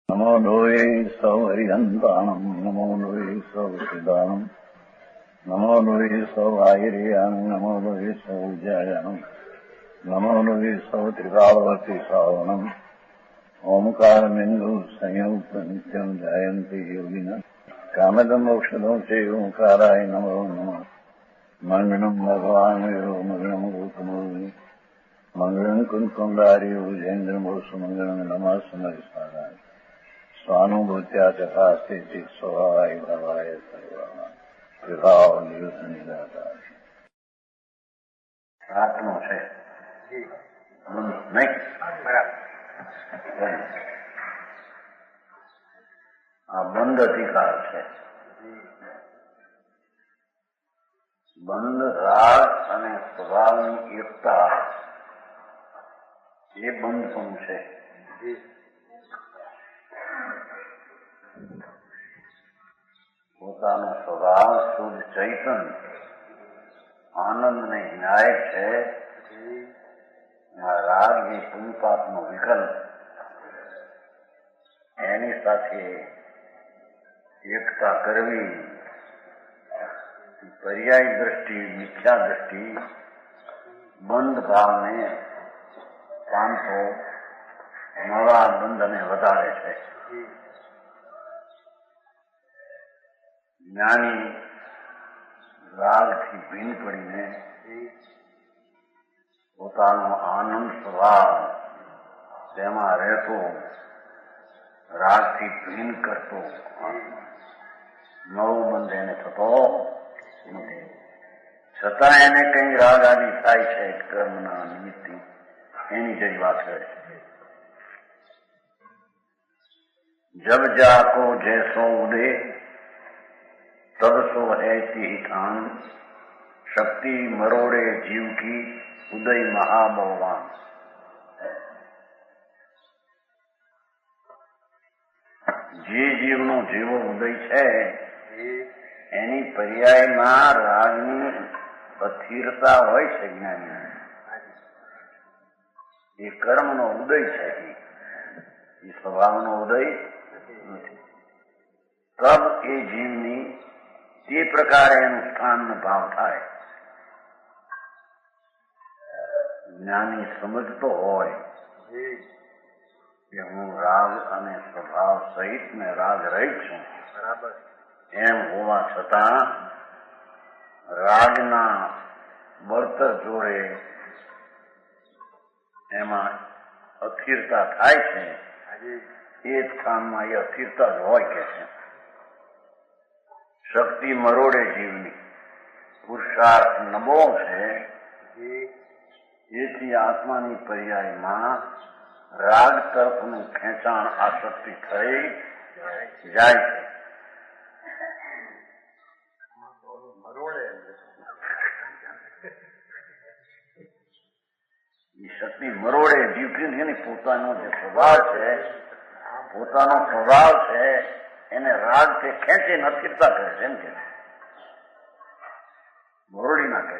नमो लोये सौहरिहन्ताणम् नमो लोये सौहृदानम् नमो लोये सौभागिर्यानम् नमो लोये सौजायानम् नमो लोये सौत्रिकावती सावनम् ओंकारमिन्दु संयुक्त नित्यम् जायन्ति योगिनः कामदम् मोक्षदम् च ओंकाराय नमो नमः मङ्गलम् भगवान् वीरो मङ्गलम् रूपमोहि मङ्गलम् कुन्कुण्डारि भुजेन्द्रमोसु मङ्गलम् नमः समरिसाराय स्वानुभूत्या चकास्ते स्वभावाय भवाय विभाव निदाता आत्मा है नहीं आ बंध अधिकार है બંધ રાગ અને સ્વભાવની એકતા એ બંધપણું છે. પોતાનો સ્વભાવ શુદ્ધ ચૈતન આનંદને ન્યાયક છે. રાગ એ પુણ્યપાપનો વિકલ્પ એની સાથે એકતા કરવી पर्यायी दृष्टि मिथ्या दृष्टि बंध भाव ने पांचो नवा बंध ने वधारे छे. ज्ञानी राग थी भीन पड़ीने पोतानो आनंद स्वभाव तेमां रहतो राग थी भीन करतो नवो बंध एने थतो छतां એને કઈ રાગ આદિ થાય છે કર્મના નિમિત્તે એની જ વાત છે. जब जाको जैसो उदे तब सो है ती ठान शक्ति मरोड़े जीव की उदय महाबलवान. જે જીવનો જેવો ઉદય છે એની પર્યાયમાં રાગની અસ્થિરતા હોય છે. જ્ઞાની એ કર્મનો ઉદય છે, એ સ્વભાવનો ઉદય નથી. તબ એ જીવની તે પ્રકારે એનું સ્થાનનો ભાવ થાય. જ્ઞાની સમજતો હોય કે હું રાગ અને સ્વભાવ સહિત ને રાગ રહિત છું, બરાબર એમ હોવા છતાં રાગના બળતર જોડે એમાં અસ્થિરતા થાય છે. એ સ્થાનમાં એ અસ્થિરતા જ હોય કે છે. શક્તિ મરોડે જીવની પુરુષાર્થ નબળો છે. એથી આત્માની પર્યાયમાં રાગ તરફનું ખેંચાણ આસક્તિ થઈ જાય છે. શક્તિ મરોડે જીવથી પોતાનો જે સ્વભાવ છે, પોતાનો સ્વભાવ છે એને રાગ તે ખેંચીને અસ્થિરતા કરે છે. એમ કે મરોડી નાખે.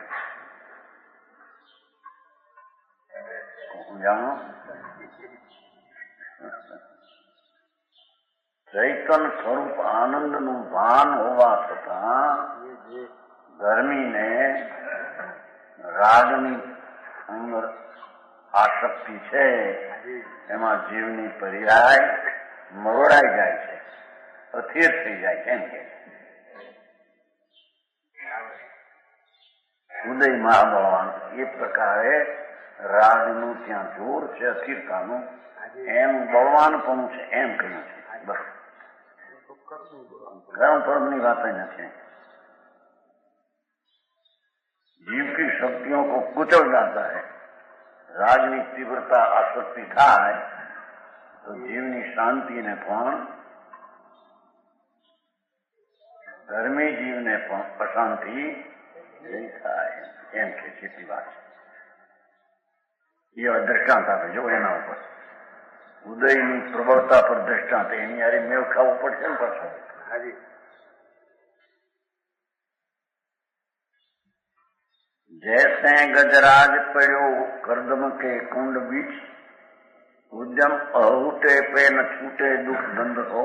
જાણો ચૈતન સ્વરૂપ આનંદનું ભાન હોવા છતાં ધર્મીને રાગની અંદર આસક્તિ છે, એમાં જીવની પર્યાય મરોડાઈ જાય છે, અસ્થિર થઈ જાય છે. એમ કે ઉદય મહાબળવાન એ પ્રકારે રાગનું ત્યાં જોર છે, અસ્થિરતાનું, એમ બળવાનપણું છે એમ કહ્યું છે. બસ कर्म फर्म की बात नहीं. जीव की शक्तियों को कुचल जाता है. रागनी तीव्रता आसक्ति थाय तो जीवनी शांति ने पण धर्मी जीव ने पण अशांति नहीं थाय एम के छेती बात. ये दृष्टांत आपे जो एना ऊपर ઉદયની પ્રબળતા પર દ્રષ્ટાંત એની યારે મેળ ખાવું પડશે ને પાછું. હાજી. जैसे गजराज पड़ो करदम के कुंड बीच उद्य उद्यम अहूटे पे न छूटे दुख दंड हो,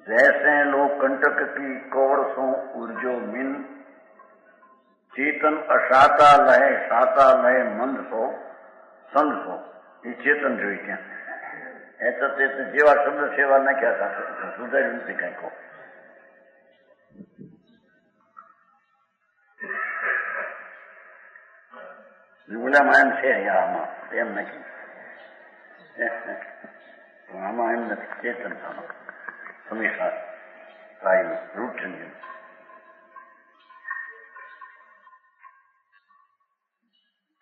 जैसे लोग कंटक की कौर सो उर्जो मिन, चेतन अशाता लहे साता लहे मंद सो संद सो. એ ચેતન જોઈ ત્યાં એ તો જેવા શબ્દ છે એવા નાખ્યા હતા, સુધાર્યું નથી કઈ કહો. ઓલામાં એમ છે, આમાં એમ નથી, આમાં એમ નથી. ચેતન હંમેશા કાયમ રૂટ સંજમ.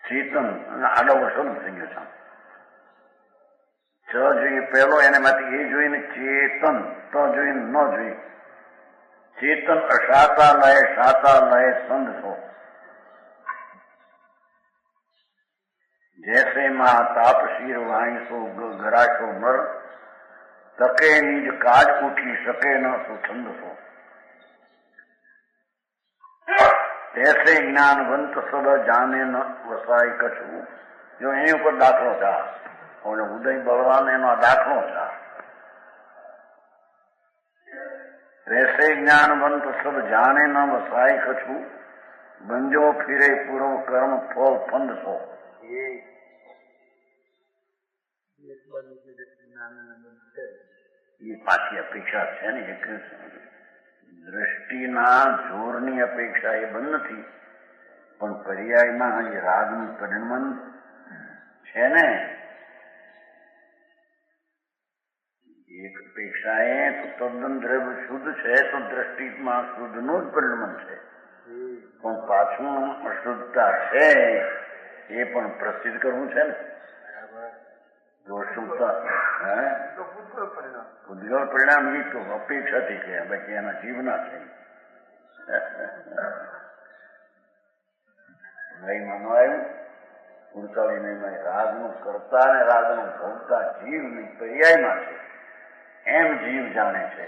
ચેતન અને આડો વર્ષો થઈ ગયો છે. ચ જોઈએ પહેલો, એને માંથી એ જોઈને ચેતન, તો જોઈને ન જોઈ. ચેતન અશાતા લય સાતા લય સંદ છો, जैसे मां तापशीर वाईसो गराशो नर, तके निज काज उठी सके न सुछंद सो, ऐसे ज्ञानवंत सब जाने न वसाई कछु. जो एनी ઉપર દાખલો છે, ઉદય બળવાન એનો દાખલો છે. ऐसे ज्ञानवंत सब जाने न वसाई कछु, બંજો ફિરે પૂર્વ કર્મ ફળ ફંદ સો. એ પાછી અપેક્ષા છે ને, એક દ્રષ્ટિના જોરની અપેક્ષા એ બંધ નથી, પણ પર્યાયમાં એ રાગનું પરિણમન છે ને. એક અપેક્ષા એ તો તદ્દન દ્રવ્ય શુદ્ધ છે, તો દ્રષ્ટિમાં શુદ્ધનું જ પરિણમન છે, પણ પાછું અશુદ્ધતા છે એ પણ પ્રસિદ્ધ કરવું છે ને. જો શુદ્ધતા ઉદ્ગલ પરિણામ એ તો અપેક્ષાથી કે બાકી એના જીવના છે. નહીમાં ન આવ્યું 48 નહીમાં રાગનું કરતા ને રાગનું ભોગતા જીવની પર્યાયમાં છે, એમ જીવ જાણે છે.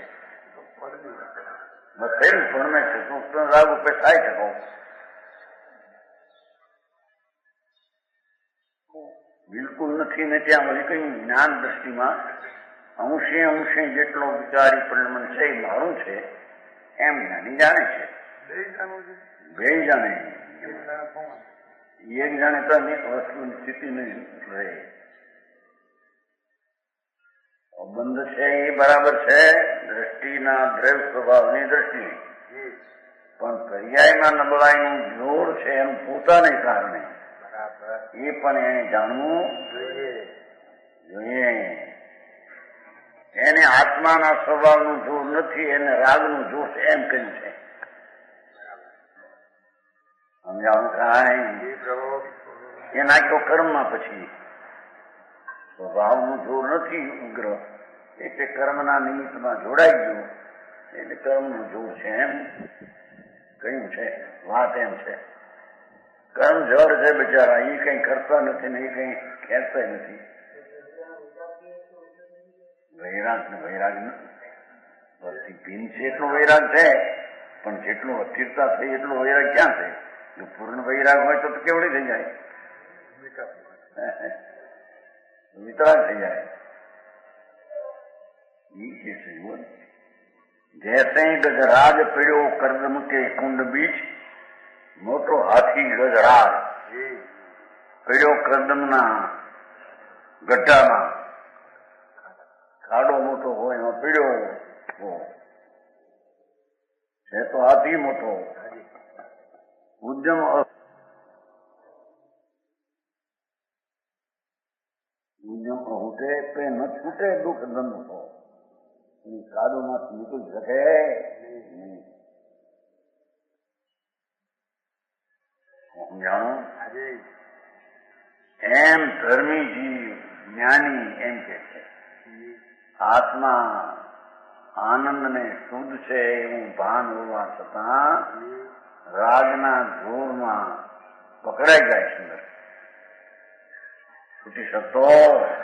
થયેલું પણ છે તો રાગ ઉપર થાય છે. બિલકુલ નથી ને ત્યાં વળી કઈ જ્ઞાન દ્રષ્ટિમાં અંશે અંશે જેટલો વિચારી પરિણમન છે એ મારું છે એમ જ્ઞાની જાણે છે. બે જાણે, એક જાણે તો અનેક વસ્તુની સ્થિતિ નહીં રહે. બંધ છે એ બરાબર છે દ્રષ્ટિના દ્રવ્ય સ્વભાવની દ્રષ્ટિ, પણ પર્યાયમાં નબળાઈનું જોર છે એમ પોતાને કારણે એ પણ એને જાણવું જોઈએ. એને આત્માના સ્વભાવનું જોર નથી, એને રાગનું જોર છે એમ કહ્યું છે. સમજાવું કાંઈ? એ નાખ્યો કર્મમાં, પછી સ્વભાવનું જોર નથી ઉગ્ર, એટલે કર્મના નિમિત્તમાં જોડાઈ ગયું, એટલે કર્મનું જોર છે એમ કહ્યું છે. વાત એમ છે, કર્મ જળ છે બિચારા, એ કઈ કરતા નથી ને એ કઈ ખેંચતા નથી. વૈરાગ ને વૈરાગ નથી, ભીન છે એટલો વૈરાગ છે, પણ જેટલું અસ્થિરતા થઈ એટલો વૈરાગ ક્યાં છે? જો પૂર્ણ વૈરાગ હોય તો કેવડી થઈ જાય, વિતરાગ થઈ જાય. जैसे गजराज पीड़ो कर्दम के कुंड बीच, मोटो हाथी गजराज पीड़ो कर्दमના ગઢામાં, ખાડો મોટો હોય એમાં પીડ્યો છે તો હાથી મોટો. ઉદ્યમ ઉદ્યમ અહૂટે પે ન છૂટે દુઃખ દંડ હો, કાદુમાંથી નીકળી શકે નહીં. જાણો એમ ધર્મી જીવ જ્ઞાની એમ કે છે આત્મા આનંદ ને શુદ્ધ છે એવું ભાન હોવા છતાં રાગના જોરમાં પકડાઈ જાય છે, છૂટી શકતો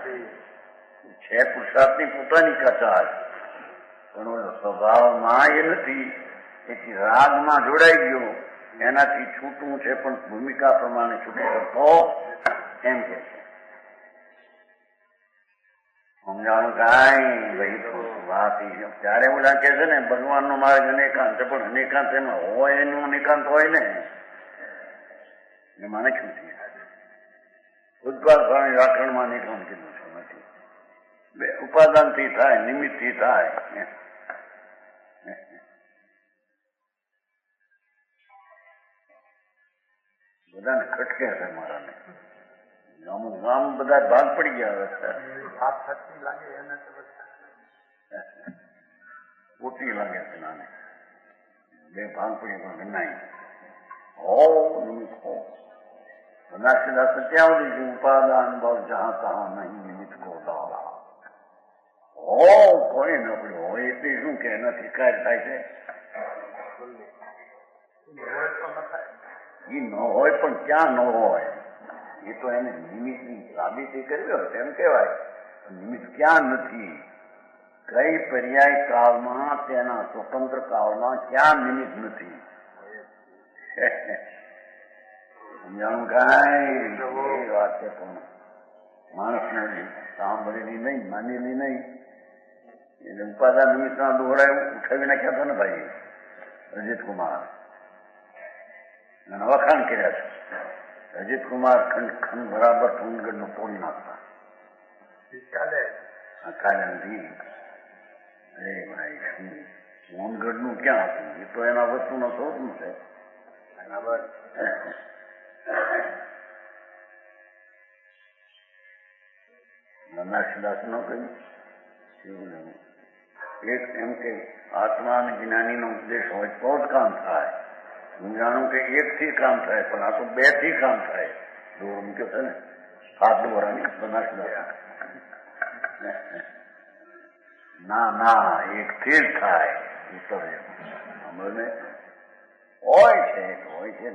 છે. પુરુષાર્થની પોતાની કચાશ, પણ ઓલો સ્વભાવમાં એ નથી, એથી રાગમાં જોડાઈ ગયો, એનાથી છૂટવું છે પણ ભૂમિકા પ્રમાણે છૂટી શકતો એમ કે છે. સમજાણું કાંઈ ભાઈ વાત ત્યારે ઓલા કે છે ને ભગવાનનો માર્ગ અનેકાંત છે, પણ અનેકાંત એમાં હોય એનું અનેકાંત હોય ને એમાં નથી થયું. ઉત્પાદ સ્વામી વ્યાકરણમાં અનેકાંત કીધું છે નથી. બે ઉપાદાનથી થાય, નિમિત્તથી થાય. બધાને ખટકે છે મારાને. અમુક ગામ બધા ભાગ પડી ગયા લાગે એને ઓટી લાગે છે નાને બે ભાગ પડી પણ ગણાય હો નિમિત્ત હો બનાસકાંઠા ત્યાં સુધી ઉપાદાન ભાવ જહા તહા નહીં નિમિત્ત કો દાડા હો કોઈ ન પડ્યું હોય એટલી શું કે એનાથી કાર્ય થાય છે. એ ન હોય પણ ક્યાં ન હોય એ તો એને નિમિત્તની સાબિતી કરવી હોય તેમ કહેવાય. નિમિત્ત ક્યાં નથી, કઈ પર્યાય કાળમાં તેના સ્વતંત્ર કાળમાં ક્યાં નિમિત્ત નથી. સમજાણું કાંઈ એ વાત છે પણ માણસને સાંભળેલી નહીં, માનેલી નહીં. એટલે ઉપાદાન નિમિત્તના દોહરા ઉઠાવી નાખ્યા હતા ને ભાઈ અજીત કુમાર અને વખાણ કર્યા છે. અજીત કુમાર ખંડ બરાબર સોનગઢ તોડી નાખતા કાલે નથી. અરે ભાઈ શું સોનગઢ નું ક્યાં હતું, એ તો એના વસ્તુનો શોધનું છે. બરાબર નનાશદાસ નો કહ્યું એક એમ કે આત્મા અને જ્ઞાનીનો ઉપદેશ હોય તો જ કામ થાય. હું જાણું કે એક થી કામ થાય પણ આ તો બે થી કામ થાય. દોર મૂક્યો છે ને હાથ દોરાની બનાસદાસ ના ના એક થી જ થાય. ઉતરે હોય છે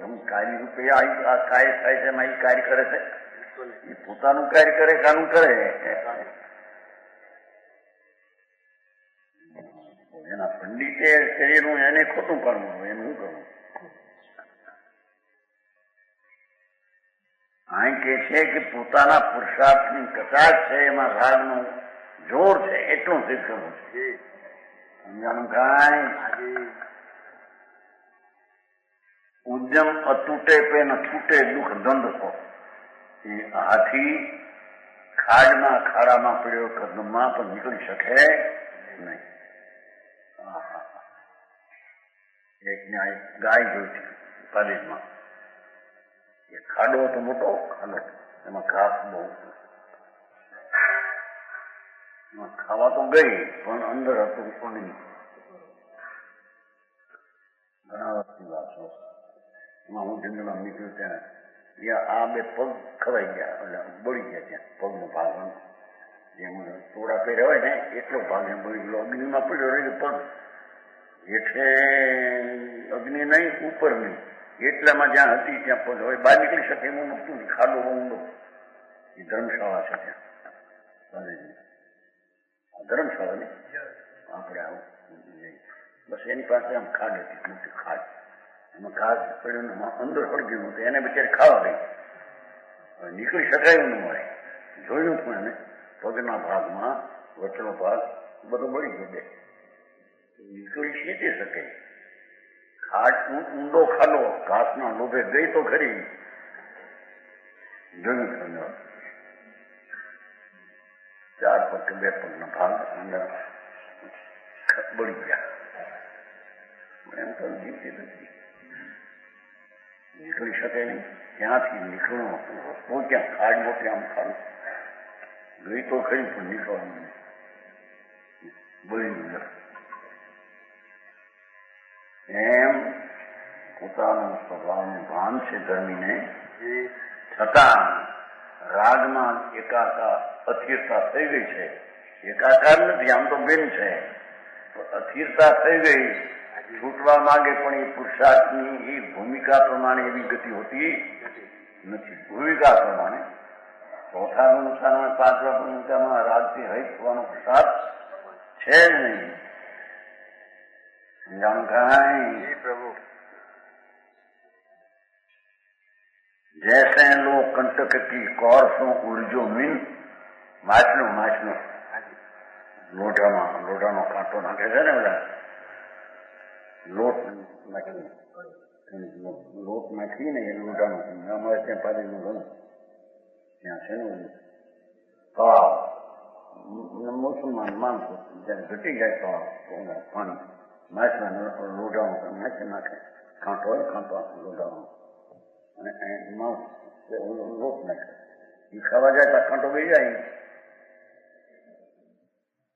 હું કાર્ય રૂપે આ કાર્ય થાય છે એમાં એ કાર્ય કરે છે. એ પોતાનું કાર્ય કરે કાનું કરે એના પંડિતે શરીરનું એને ખોટું કરવું એનું શું કરવું. અહીં કે છે કે પોતાના પુરુષાર્થની કચાશ છે એમાં રાગનું જોર છે એટલું સિદ્ધ કરવું છે. સમજાણું કાંઈ ઉદ્યમ અતૂટે પે ન છૂટે દુઃખ દંડ કો. એ હાથી ખાડના ખાડામાં પડ્યો કદમમાં પણ નીકળી શકે નહીં. એક ગાય જોઈ કોલેજમાં એ ખાડો હતો મોટો ખાડો એમાં ઘાસ બહુ એમાં ખાવા તો ગઈ પણ અંદર હતું નહીં. ઘણા વર્ષની વાત છે એમાં હું જંગલમાં નીકળ્યું ત્યાં આ બે પગ ખવાઈ ગયા એટલે બળી ગયા ત્યાં પગનો ભાગ જેમ તોડા પહેર્યા હોય ને એટલો ભાગ એમ બળી ગયો. અગ્નિમાં પડ્યો રહ્યો પગ એટલે અગ્નિ નહીં ઉપર નહીં એટલામાં જ્યાં હતી ત્યાં પગ હવે બહાર નીકળી શકે એવું નતું. ખાડો ઊંડો એ ધર્મશાળા છે ત્યાં ધર્મશાળા ને આપણે આવું બસ એની પાસે આમ ખાડ હતી મોટી ખાડ એમાં ઘાસ પડ્યું અંદર સળગ્યું હતું એને બિચારી ખાવા ગઈ. નીકળી શકાય ન મળે જોયું પણ એને પગના ભાગમાં વચનો ભાગ બધો બળી ગયો બે નીકળી શીખી શકે. ખાડ ઊંડો ખાડો ઘાસના લોભે ગઈ તો ખરી જોયું સમજો ચાર પગ કે બે પગના ભાગ અંદર બળી ગયા. એમ તો જીવતી નથી નીકળી શકે નહીં. ત્યાંથી નીકળવાનો રસ્તો ક્યાં ખાડ મોટી આમ ખાડું ગઈ તો ખરી પણ નીકળવાનું બળી ગયું. એમ પોતાનું સ્વભાવનું ભાન છે ધર્મીને છતાં રાગમાં એકાકાર અસ્થિરતા થઈ ગઈ છે. એકાકાર નથી આમ તો બેન છે અસ્થિરતા થઈ ગઈ છૂટવા માંગે પણ એ પુરુષાર્થની એ ભૂમિકા પ્રમાણે એવી ગતિ હોતી નથી. ભૂમિકા પ્રમાણે ચોથા અનુસારમાં પાંચમા ભૂમિકામાં રાગથી રહિત થવાનો પુરુષાર્થ છે જ નહીં. સમજાણું પ્રભુ जैसे लो कंटक की कौर सो उर्जो मिन माछलो લોઢાનો કાંટો નાખે છે ને બધા લોટ નાખીને એ લોઢાનો અમારે ત્યાં પાડીનું ઘણું ત્યાં છે ને તળાવ મુસલમાન માણસો જયારે ઘટી જાય તળાવ પાણી માછલા લોઢાનો નાખી નાખે કાંટો હોય કાંટો લોઢાનો અને માણસ લોટ નાખે એ ખાવા જાય તો કાંટો બે જાય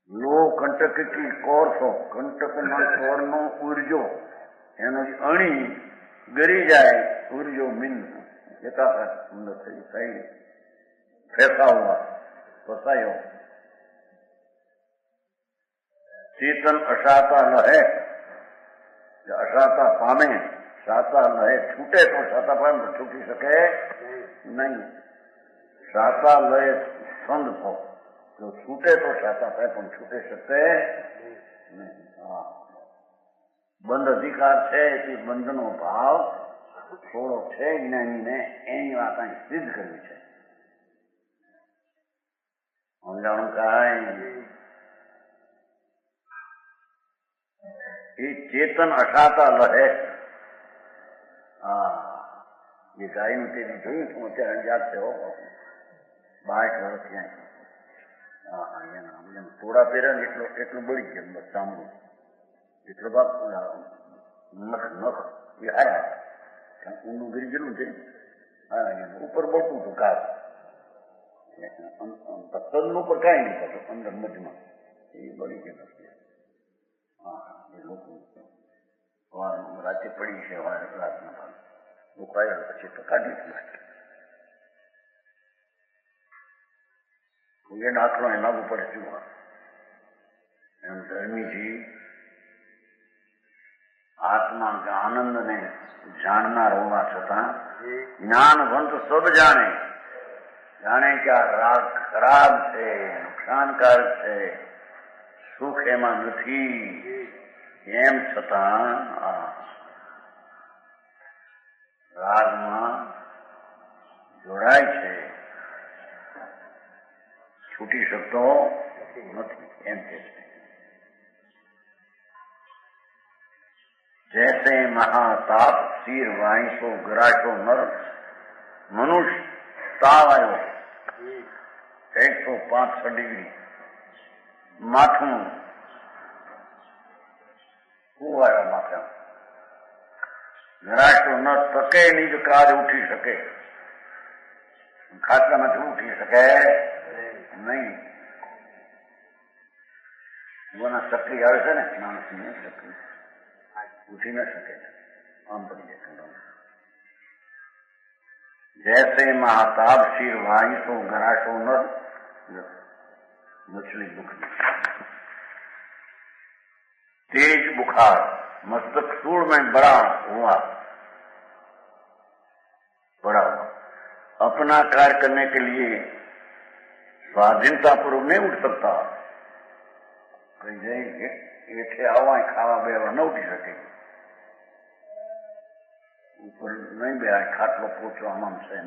લો કંટક કી કોર છો કંટકના કોરનો ઉર્જો એનો અણી ગરી જાય ઉર્જો મીન એકાકાર અંદર થઈ ફેંસાવવા ફસાયો ચેતન અશાતા લહે અશાતા પામે શાતા લહે છૂટે તો શાતા પામે છૂટી શકે નહીં શાતા લહે સંદ થો જો છૂટે તો શાતા થાય પણ છૂટી શકશે નહીં બંધ અધિકાર છે એ બંધનો ભાવ થોડો છે જ્ઞાનીને એની વાત અહીં સિદ્ધ કરવી છે સમજાણું કાંઈ એ ચેતન અશાતા લહે એ ગાયનું તેની જોયું છું અત્યારે અંજાત છે 62 વર્ષ ત્યાં થોડા પહેર્યા ને એટલું બળી ગયા બસ સાંભળું એટલો ભાગ નખ એ હાયા ઊંડું ગીરી ગયેલું છે ઉપર બળતું હતું ઘાસ તદ્દન ઉપર કાંઈ નહીં થતું અંદર મધમાં એ બળી ગયેલું છે એ લોકો રાતે પડી છે રાતના ભાગ દુખાયો પછી તો કાઢી જ નાખે એ દાખલો એ લાગુ પડે શું એમ ધર્મીજી આત્મા આનંદને જાણનાર હોવા છતાં જ્ઞાનવંત સબ જાણે કે આ રાગ ખરાબ છે નુકસાનકારક છે સુખ એમાં નથી એમ છતાં રાગમાં જોડાય છે છૂટી શકતો નથી એમ કે છે जैसे महाताप सिर वाईसो गराशो नर मनुष्य ताव आयो 105 डिग्री माथुं कुवाया माथा गराशो नर तके निज काज उठी सके खाटला में उठी सके नहीं वना सक्रिय आवे છે ને માણસને सक्रिय उठी न सके आम पड़ी जाए जैसे महाताप शीर वाईसो गराशो नर मछली दुख तेज बुखार मस्तक सूर में बड़ा हुआ अपना कार्य करने के लिए स्वाधीनता पूर्वक नहीं उठ सकता कहीं जाएंगे ये थे आवा खावा बेवा न उठी सके ऊपर नहीं बे खाटलो पोचो आम से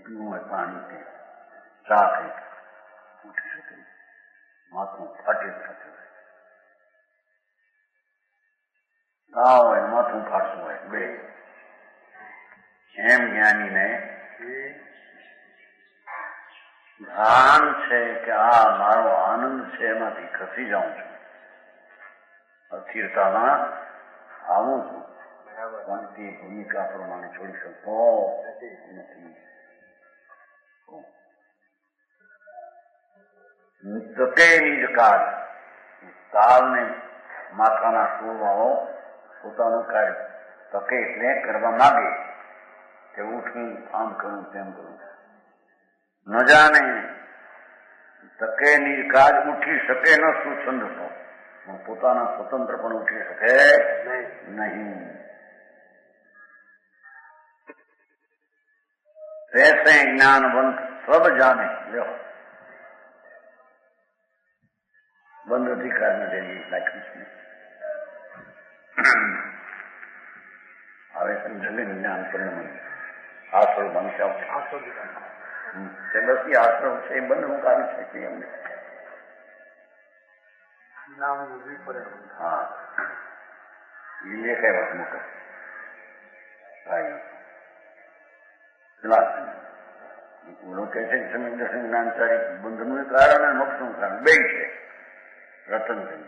पीવું હોય પાણી કે ચા કઈ ઉઠી શકે માથું ફાટી થતું હોય તાવ હોય માથું ફાટતું હોય બે એમ જ્ઞાનીને ભાન છે કે આ મારો આનંદ છે એમાંથી ખસી જાઉં છું અસ્થિરતામાં આવું છું પણ તે ભૂમિકા પ્રમાણે છોડી શકતો નથી તકે નિજ કાળ કાળને માથાના સુરવાળો પોતાનું કાર્ય તકે એટલે કરવા માંગે કે ઉઠું આમ કરું તેમ કરું ન જાણે તકે નિજ કાજ ઉઠી શકે ન સુસંદતો પોતાના સ્વતંત્ર પણ ઉઠી શકે નહીં ऐसे ज्ञानवंत सब जाने लो बंद अधिकार में देंगे कृष्ण હવે સમજે જ્ઞાન પરિણામ આશ્રમ બંધ બસ એ આશ્રમ છે બંધનું કારણ છે કે અમને નામ બુદ્ધિ પડે. હા એ લેખાય વાત મોટા પેલા ઓલો કહે છે કે સમ્યક દર્શન જ્ઞાનચારી બંધનું કારણ અને મોક્ષનું કારણ બે છે. રતનચંદ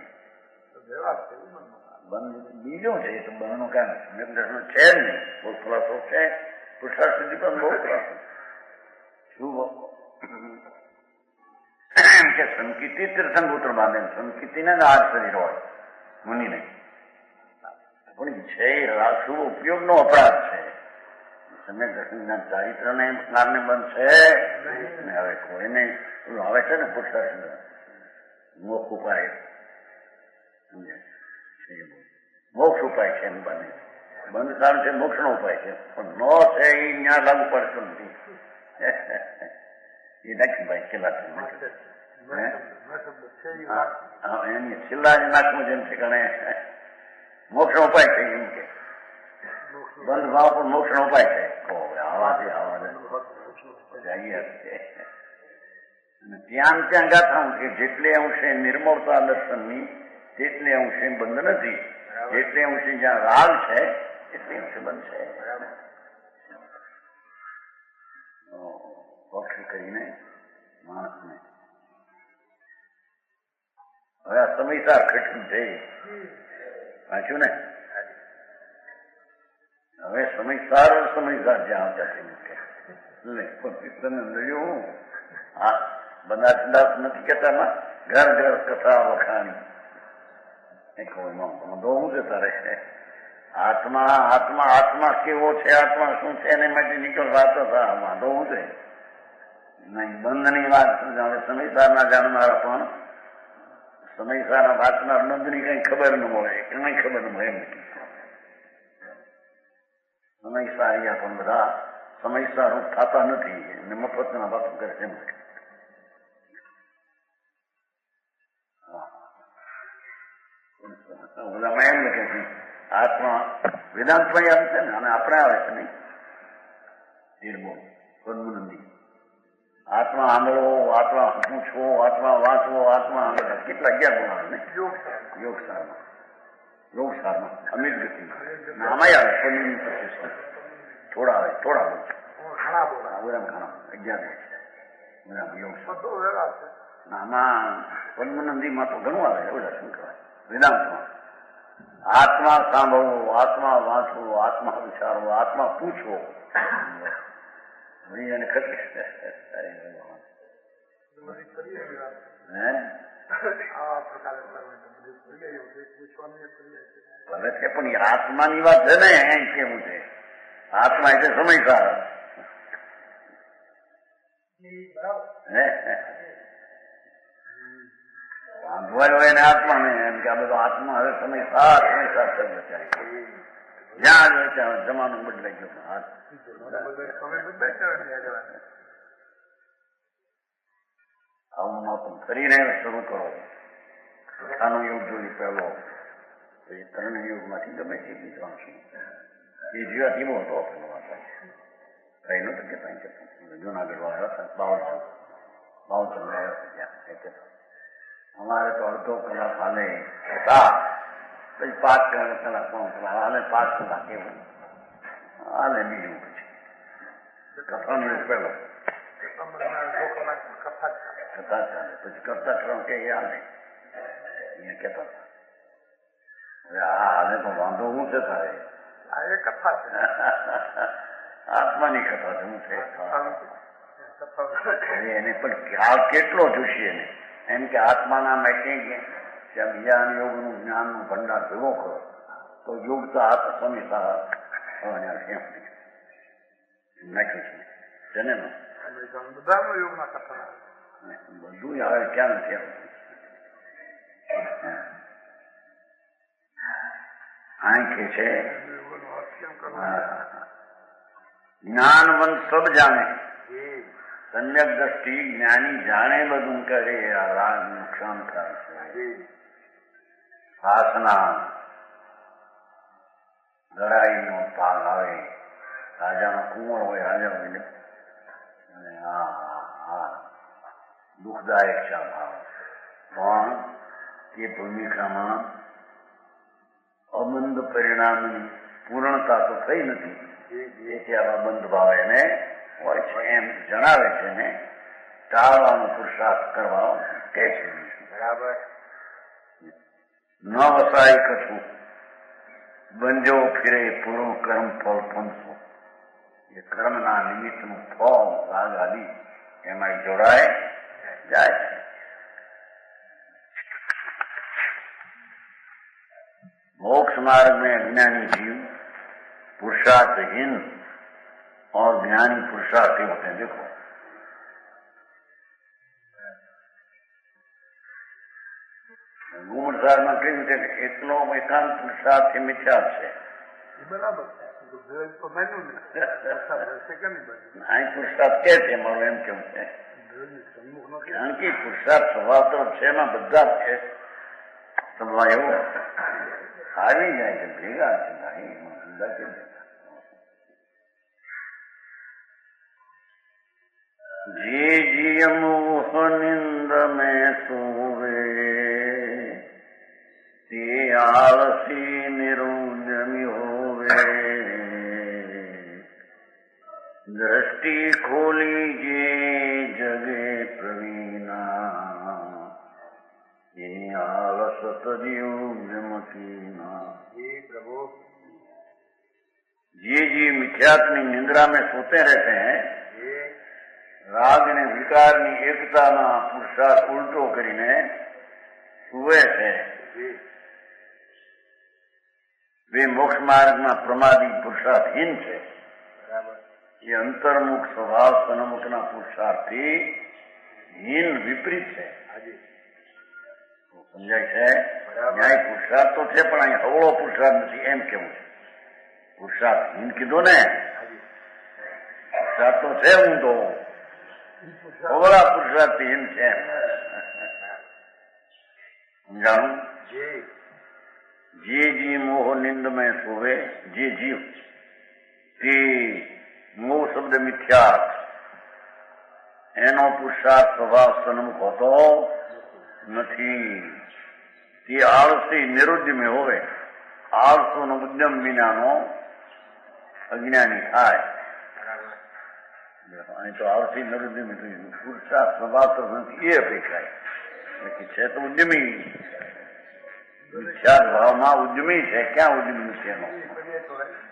બંધ બીજું છે તો બંધનું કારણ સમ્યક દર્શન છે જ નહીં. બહુ ખુલાસો છે પુરુષાર્થ સુધી પણ બહુ ખુલાસો શું એમ કે સંકિતિ તીર્થંગોત્ર બાંધે સંકિતિને જ આ શરીર હોય મુનિ નહીં પણ છે શુભ ઉપયોગનો અપરાધ છે. સમ્યક દર્શન ચારિત્રને જ્ઞાનને બંધ છે ને હવે કોઈને આવે છે ને પુરુષાર્થ મોક્ષ ઉપાય મોક્ષ ઉપાય છે એમ બને બંધ કારણ છે મોક્ષનો ઉપાય છે પણ નો છે એ ત્યાં લાગુ પડતો નથી. એ નાખી ભાઈ છેલ્લા એની છેલ્લા નાખવું જેમ છે કે મોક્ષનો ઉપાય છે એમ કે બંધ ભાવ પણ મોક્ષનો ઉપાય છે. ત્યાં ત્યાં ગાથા કે જેટલે અંશે નિર્મળતા દર્શનની તેટલે અંશે બંધ નથી. જેટલે અંશે જ્યાં રાગ છે એટલે અંશે બંધ છે. પક્ષ કરીને માણસને હવે આ સમયસાર ખટકું છે વાંચ્યું ને. હવે સમયસાર જ્યાં લડ્યું હા બધા દાસ નથી કેતા ઘર ઘર કથા વખાણી વાંધો હું છે તારે આત્મા આત્મા આત્મા કેવો છે આત્મા શું છે એને માટે નીકળ વાતો વાંધો હું છે નહીં. બંધની વાત હવે સમયસારના જાણનારા પણ સમયસારના વાંચનાર બંધની કઈ ખબર ન મળે કઈ ખબર ન મળે એમ સમયસર અહીંયા પણ બધા સમયસર રૂપ થતા નથી અને મફતના વાતો કરે છે. બધામાં એમ લખે છે આત્મા વેદાંતમાં એમ છે ને અને આપણે આવે છે નહીં નિર્મો પદ્મનંદી આત્મા આંધળો આત્મા પૂછવો આત્મા વાંચવો આત્મા કેટલા અગિયાર બોલાવે ને યોગસારમાં અમિત ગતિ આમાં આવે પદ્મની પ્રતિષ્ઠા થોડા આવે થોડા ઘણા 11 આમાં પદ્મનંદીમાં તો ઘણું આવે એવું શું કહેવાય વેદાંતમાં આત્મા સાંભળવો આત્મા વાંચવો આત્મા વિચારવો આત્મા પૂછવો એને ખતરી ભલે છે પણ એ આત્માની વાત છે ને એમ કેવું છે આત્મા એટલે સમયસાર વાંધવાય હોય ને આત્મા ને એમ કે આ બધો આત્મા હવે સમયસાર જ્યાં હોય ત્યાં જમાનો બદલાઈ ગયો. આવું પણ કરીને શરૂ કરો કથાનો યુગ જોઈ પહેલો એ 3 યુગમાંથી ગમે તે વિદ્વાંસી એ જીવા ધીમો હતો કઈ નતો કેતા જુનાગઢ વાળા બાવચંદ અમારે તો અડધો કલાક હાલે હતા પછી 5 કલાક 3 કલાક હાલે 5 કલાક એવું હાલે બીજું પછી કથાનો યુગ પહેલો કથા ચાલે પછી કરતા ક્રમ કે એ હાલે અહીંયા કેતા હતા હાલે તો વાંધો હું છે તારે આ એ કથા છે આત્માની કથા છે હું છે એને પણ ખ્યાલ કેટલો જોશે એને એમ કે આત્માના માટે ત્યાં બીજા યોગનું જ્ઞાનનું ભંડાર ભેગો કરો તો યોગ તો સમયસર નાખ્યું છે ને બધા યોગના કથા બધું આવે ક્યાં નથી આંખે છે જ્ઞાનવંત સબ જાણે સમ્યક દ્રષ્ટિ જ્ઞાની જાણે બધું કરે આ રાગ નુકસાન થાય છે. વાસના લડાઈનો ભાગ આવે રાજાનો કુંવર હોય હાજર હોય અને દુઃખદાયક છે ભાવ પણ એ ભૂમિકામાં અબંધ પરિણામની પૂર્ણતા તો થઈ નથી, તેથી આવા બંધ ભાવ એને હોય છે એમ જણાવે છે ને ટાળવાનો પુરુષાર્થ કરવા કહે છે. બરાબર. ન વસાય કશું બંજો ફિરે પૂરું કર્મ ફળ પંથો. એ કર્મના નિમિત્તનું ફળ રાગ આદિ એમાં જોડાય જાય છે. मोक्ष मार्ग में अज्ञानी जीव पुरुषार्थहीन और ज्ञानी पुरुषार्थी होते हैं. देखो गुमसार में कहूं છે કે એકલો એકાંત પુરુષાર્થ મિથ્યા છે. બરાબર. અહીં પુરુષાર્થ કે છે મારું એમ કેવું છે, કારણ કે પુરુષાર્થ સ્વભાવ તરફ છે એમાં બધા છે. સ્વભાવ એવો આવી જાય છે ભેગા છે નહીં જુદા કેમ. જે જીય મોહ નિંદ મેં સોવે તે આળસી નિરુદ્યમી હોવે. દ્રષ્ટિ ખોલી જે જગે પ્રવીણા એની આળસ प्रभु. ये जी मिथ्यात्व निंद्रा में सोते रहते हैं, राग ने विकार ની એકતાના પુરુષાર્થ ઉલટો કરીને સુવે છે, वे મોક્ષ માર્ગના પ્રમાદી પુરુષાર્થહીન છે. એ અંતર્મુખ સ્વભાવ સન્મુખના પુરુષાર્થથી હીન વિપરીત છે. સમજાય છે? ન્યાય પુરુષાર્થ તો છે પણ અહીં હવળો પુરુષાર્થ નથી એમ કેવું છે. પુરુષાર્થ હીન કીધું ને, પુરુષાર્થ તો છે ઊંધો, હવળા પુરુષાર્થ હીન છે. સમજાણું? જે જીવ મોહ નિંદ में સોવે, જે જીવ તે મોહ શબ્દ મિથ્યાર્થ એનો પુરુષાર્થ સ્વભાવ સન્મુખ હોતો નથી. તે આળસી નિરુદ્યમી હોવે, આળસોનો ઉદ્યમ વિનાનો અજ્ઞાની થાય. અહીં તો આળસી નિરુદ્યમી પુરુષાર્થ સ્વભાવ તો નથી એ અપેક્ષાય છે તો ઉદ્યમી મિથ્યાર્થ ભાવમાં ઉદ્યમી છે. ક્યાં ઉદ્યમી છે એનો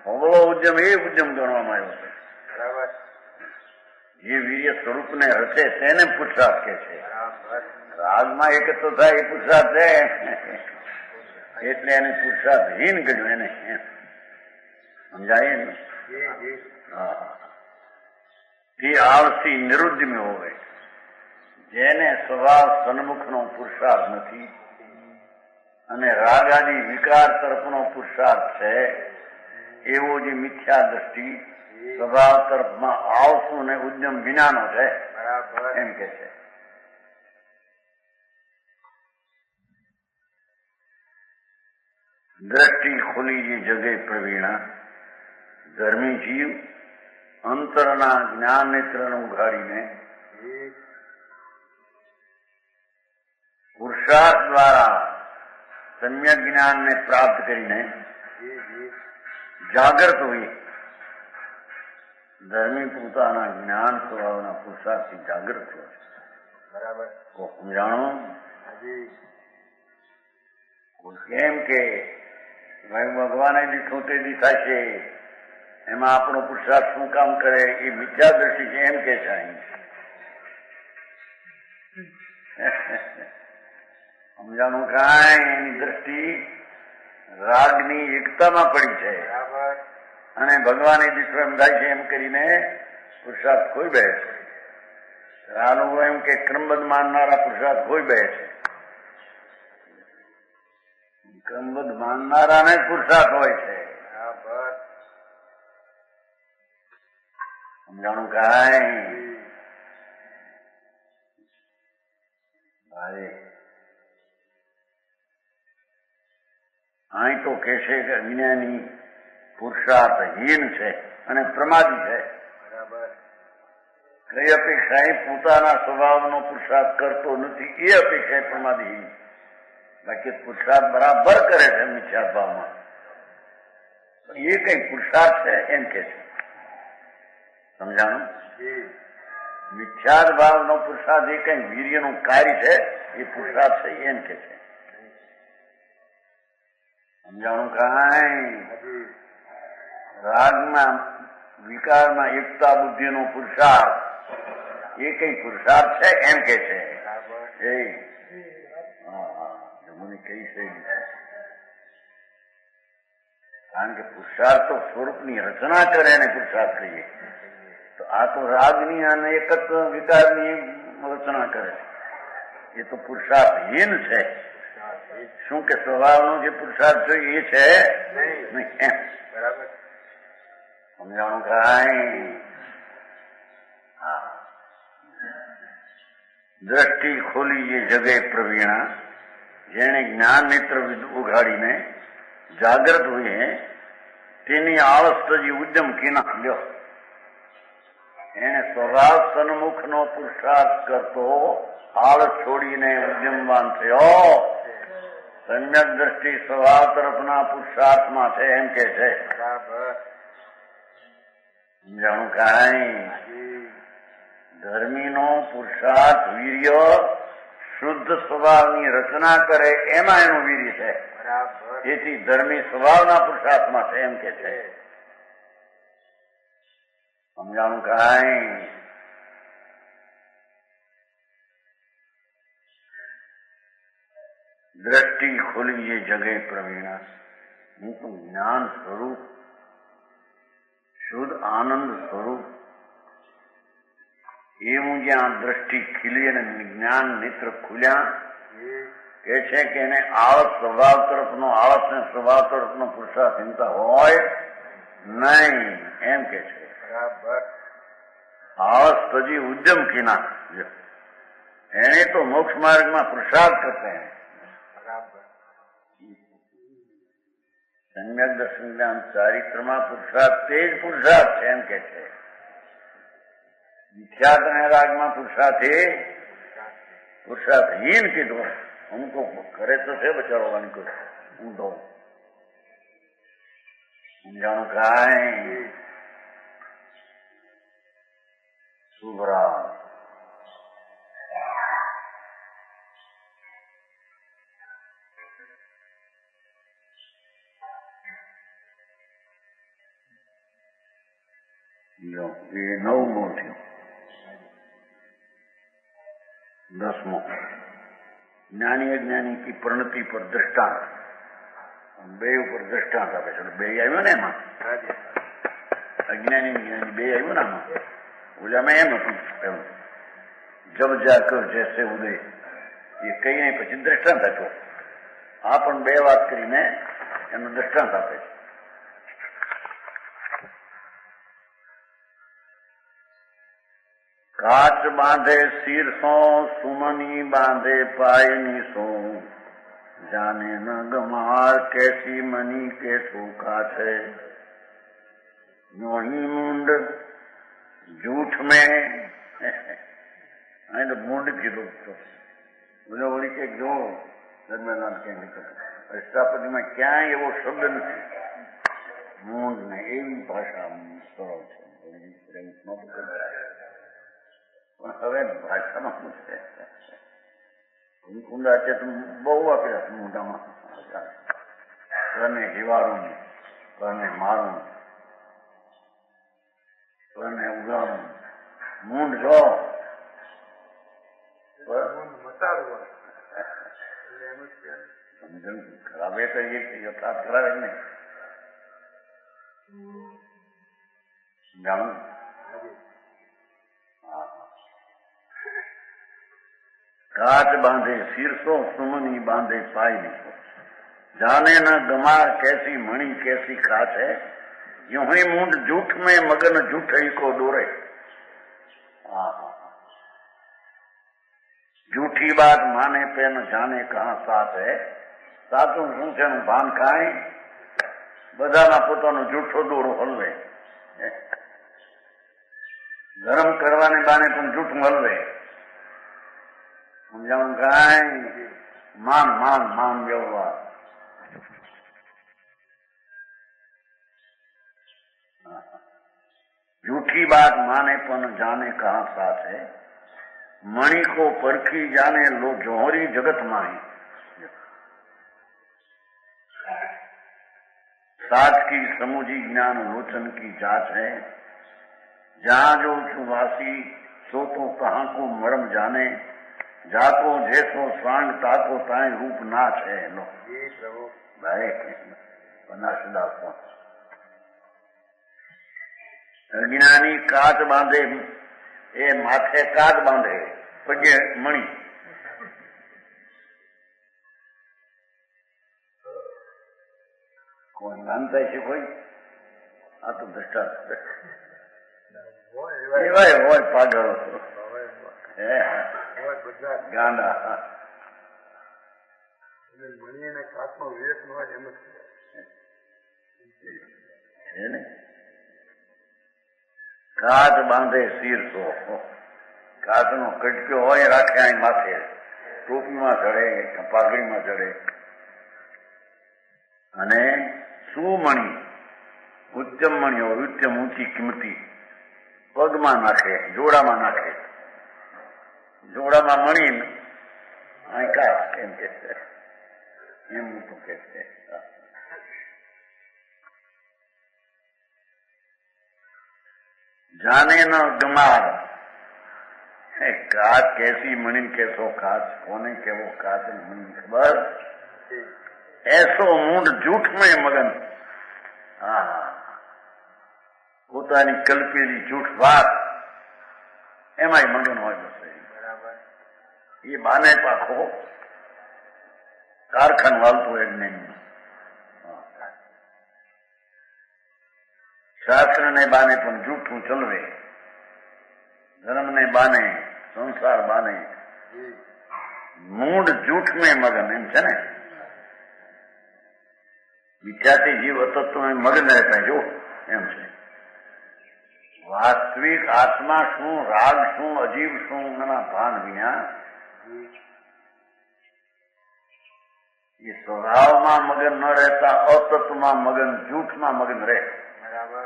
હવળો ઉદ્યમ એ ઉદ્યમ ગણવામાં આવ્યો છે. જે વીર્ય સ્વરૂપને રચે તેને પુરુષાર્થ કે છે. રાગમાં એકત્ર થાય એ પુરુષાર્થ છે એટલે એને પુરુષાર્થહીન કહ્યું. એને સમજાય ને? તે આળસી નિરુદ્યમી હોવે, જેને સ્વભાવ સન્મુખનો પુરુષાર્થ નથી અને રાગાદી વિકાર તરફનો પુરુષાર્થ છે, એવો જે મિથ્યા દ્રષ્ટિ સ્વભાવ તરફમાં આળસુ ને ઉદ્યમ વિનાનો છે એમ કે છે. દ્રષ્ટિ ખુલી જે જગે પ્રવીણા. ધર્મી જીવ અંતરના જ્ઞાન નેત્રને ઉઘાડીને પુરુષાર્થ દ્વારા સમ્યક જ્ઞાનને પ્રાપ્ત કરીને જાગૃત હોય. ધર્મી પોતાના જ્ઞાન સ્વભાવના પુરુષાર્થથી જાગૃત હોય. બરાબર. સમજાણો? કેમ કે ભગવાને દીઠું તે દીઠા છે એમાં આપણો પુરુષાર્થ શું કામ કરે? એ મિથ્યા દ્રષ્ટિ છે એમ કે છે. અહીં સમજાણું? કાંઈ એની દ્રષ્ટિ રાગની એકતામાં પડી છે અને ભગવાને દીઠું એમ થાય છે એમ કરીને પુરુષાર્થ ખોઈ બે છે. આનું એમ કે ક્રમબદ્ધ માનનારા પુરુષાર્થ ખોઈ બે છે. ક્રમબદ્ધ માનનારાને પુરુષાર્થ હોય છે. સમજાણું? કાંઈ અહીં તો કે છે કે અજ્ઞાની પુરુષાર્થહીન છે અને પ્રમાદી છે. કઈ અપેક્ષાએ પોતાના સ્વભાવનો પુરુષાર્થ કરતો નથી એ અપેક્ષાએ પ્રમાદીહીન. બાકી પુરુષાર્થ બરાબર કરે છે મિથ્યા ભાવમાં, પણ એ કઈ પુરુષાર્થ છે એમ કે છે. સમજાણું? મિથ્યાદ ભાવ નો પુરુષાર્થ એ કઈ વીર્યનું કાર્ય છે, એ પુરુષાર્થ છે એમ કે છે. સમજાણું? કાંઈ રાગમાં વિકારમાં એકતા બુદ્ધિ નો પુરુષાર્થ એ કઈ પુરુષાર્થ છે એમ કે છે. એ મને કઈ શૈલી છે, કારણ કે પુરુષાર્થ તો સ્વરૂપની રચના કરે એને પુરુષાર્થ કહીએ, તો આ તો રાગની અને એકત્વ વિકારની રચના કરે, એ તો પુરુષાર્થહીન છે. શું કે સ્વભાવનો જે પુરુષાર્થ છે એ છે નહીં એમ. બરાબર. સમજાણું? કાંઈ દ્રષ્ટિ ખોલી એ જગે પ્રવીણા, જેણે જ્ઞાન નેત્ર ઉઘાડીને જાગ્રત હોઈએ તેની આળસ તજી ઉદ્યમ કિના લ્યો. એને સ્વભાવ સન્મુખનો પુરુષાર્થ કરતો આળસ છોડીને ઉદ્યમવાન થયો. સમ્યક દ્રષ્ટિ સ્વભાવ તરફના પુરુષાર્થમાં છે એમ કે છે. બરાબર. સમજાણું? કાંઈ ધર્મીનો પુરુષાર્થ વીર્ય શુદ્ધ સ્વભાવની રચના કરે એમાં એનું વીર્ય છે. બરાબર. એથી ધર્મી સ્વભાવના પુરુષાર્થમાં છે એમ કે છે. સમજાણું? કાંઈ દ્રષ્ટિ ખોલી એ જગે પ્રવીણા, હું તો જ્ઞાન સ્વરૂપ શુદ્ધ આનંદ સ્વરૂપ એવું જ્યાં દ્રષ્ટિ ખીલી અને જ્ઞાન નેત્ર ખુલ્યા કે છે કે એને આળસ સ્વભાવ તરફનો આળસ ને સ્વભાવ તરફનો પુરુષાર્થ ચિંતા હોય નહીં એમ કે છે. બરાબર. આળસ તજી ઉદ્યમ કિના, એને તો મોક્ષ માર્ગમાં પુરુષાર્થ કરતે હૈ. બરાબર. સમ્યક દર્શન જ્ઞાન ચારિત્રમાં પુરુષાર્થ તે જ પુરુષાર્થ છે એમ કે છે. વિખ્યાત અને રાગમાં પુરુષાર્થહીન કીધું. અમુકો કરે તો છે બચારો કોઈ ઊંધો. સમજાણું? કાંઈ શુભરામ. એ 9મો થયો. 10મો જ્ઞાની અજ્ઞાની કી પ્રણતિ પર દ્રષ્ટાંત, બે ઉપર દ્રષ્ટાંત આપે છે. બે આવ્યો ને એમાં, અજ્ઞાની જ્ઞાની બે આવ્યું ને આમાં. ઓલામાં એમ હતું જબ જાકર જૈસે ઉદય, એ કઈ નહીં પછી દ્રષ્ટાંત આપ્યો. આ પણ બે વાત કરીને એનો દ્રષ્ટાંત આપે છે. કાચ બાંધે શીરસો, સુમની બાંધે પાયની સો, જાને ન ગમાર કેસી મની કે सूखा છે. योही मुंड झूठ में અહીં તો મૂંડ કીધું તો બોલો વળી કે જો દરમિયાન ક્યાં નીકળે અષ્ટાપદીમાં ક્યાંય એવો શબ્દ નથી મૂંડ ને. એવી ભાષા સરળ છે. પણ હવે ભાષામાં શું છે, કુંડા છે તો બહુ આપ્યા મોઢામાં. ઘરને હિવાળું, ઘરને મારું, ઘરને ઉગાડું. મૂંડ જો ખરાબ એ તો યથાર્થ કરાવે ને. જાણું? काच बांधे शीर्षो, सुमनी बांधे पाई निको, जाने न गमार कैसी मणि कैसी खाच है. यूं ही मुंड झूठ में मगन झूठ ही को डोरे. झूठी बात माने पे न जाने कहाँ साथ है. साचું શું છે એનું ભાન કાંઈ. બધાના પોતાનો જૂઠો દોરો હલવે. ગરમ કરવાને બાને પણ જૂઠ હલવે. સમજાણું? કાંઈ मान मान मान व्यवहार। झूठी बात माने पन जाने कहाँ साथ है, मणि को परखी जाने लो जोहरी जगत माही। साच की समुझी ज्ञान लोचन की जांच है, जहां जो सुवासी सो तो कहाँ को मरम जाने, जाको जैसो सांग ताको ताए रूप नाच है। लो जी प्रभु। हरे कृष्ण। बनासदास को अज्ञानी काच बांधे, ए माथे काच बांधे पगे मणि। कोई मानता है कोई? आ तो दृष्टांत હોય પાગલ ગાંડા મણી અને કાચનો વિવેક ન હોય એમ છે ને. કાચ બાંધે શીર તો કાચનો કટક્યો હોય રાખે અહીં માથે, ટોપીમાં ચડે પાઘડીમાં ચડે. અને સુમણી ઉચ્ચમ મણી હોય, ઉચ્ચમ ઊંચી કિંમતી પગમાં નાખે, જોડામાં નાખે. જોડામાં મણી અહીં કાચ એમ કે છે, એમ તો કે છે. जाने न गमार काच कैसी मणि कैसो काच, कोने के वो काच मणि खबर, ऐसो मूंड झूठ में मगन. પોતાની કલ્પેલી જૂઠ વાત એમાંય મગન હોય બસે. બરાબર. એ બાને પાખો કારખાન વાલતું એમને શાસ્ત્ર ને બાને પણ જૂઠું ચલવે, ધર્મ ને બાને, સંસાર બાને, મૂળ જૂઠ में મગન એમ છે ને. વિખ્યાતિ જીવ અતત્વ મગન રહેતા જો એમ છે. વાસ્તવિક આત્મા શું, રાગ શું, અજીવ શું એના ભાન વિના એ સ્વભાવમાં મગન ન રહેતા અતત્વમાં મગન, જૂઠમાં મગન રહે. બરાબર.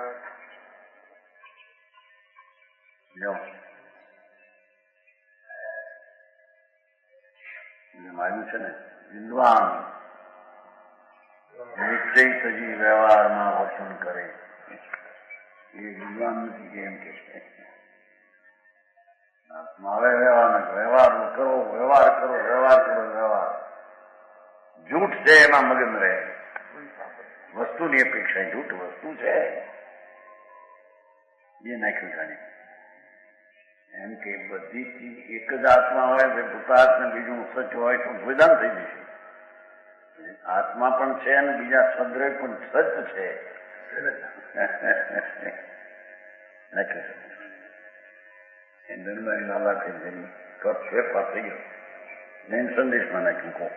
માન્યું છે ને, વિદ્વાન નિશ્ચય સજી વ્યવહારમાં વર્તન કરે એ વિદ્વાન નથી કે એમ કે છે. હવે વ્યવહાર કરો, વ્યવહાર કરો, વ્યવહાર કરો, વ્યવહાર જૂઠ છે એમાં મગન રહે. વસ્તુની અપેક્ષા જૂઠ વસ્તુ છે એ નાખ્યું જાણે. એમ કે બધી ચીજ એક જ આત્મા હોય, ભૂતાર્થ ને બીજું સચ હોય તો વેદાંત થઈ જશે. આત્મા પણ છે અને બીજા સદ્રય પણ સચ છે. ધનબાઈ લાલાથી જેની કપ ફેરફાર થઈ ગયો, મેં સંદેશમાં નાખ્યું. કહો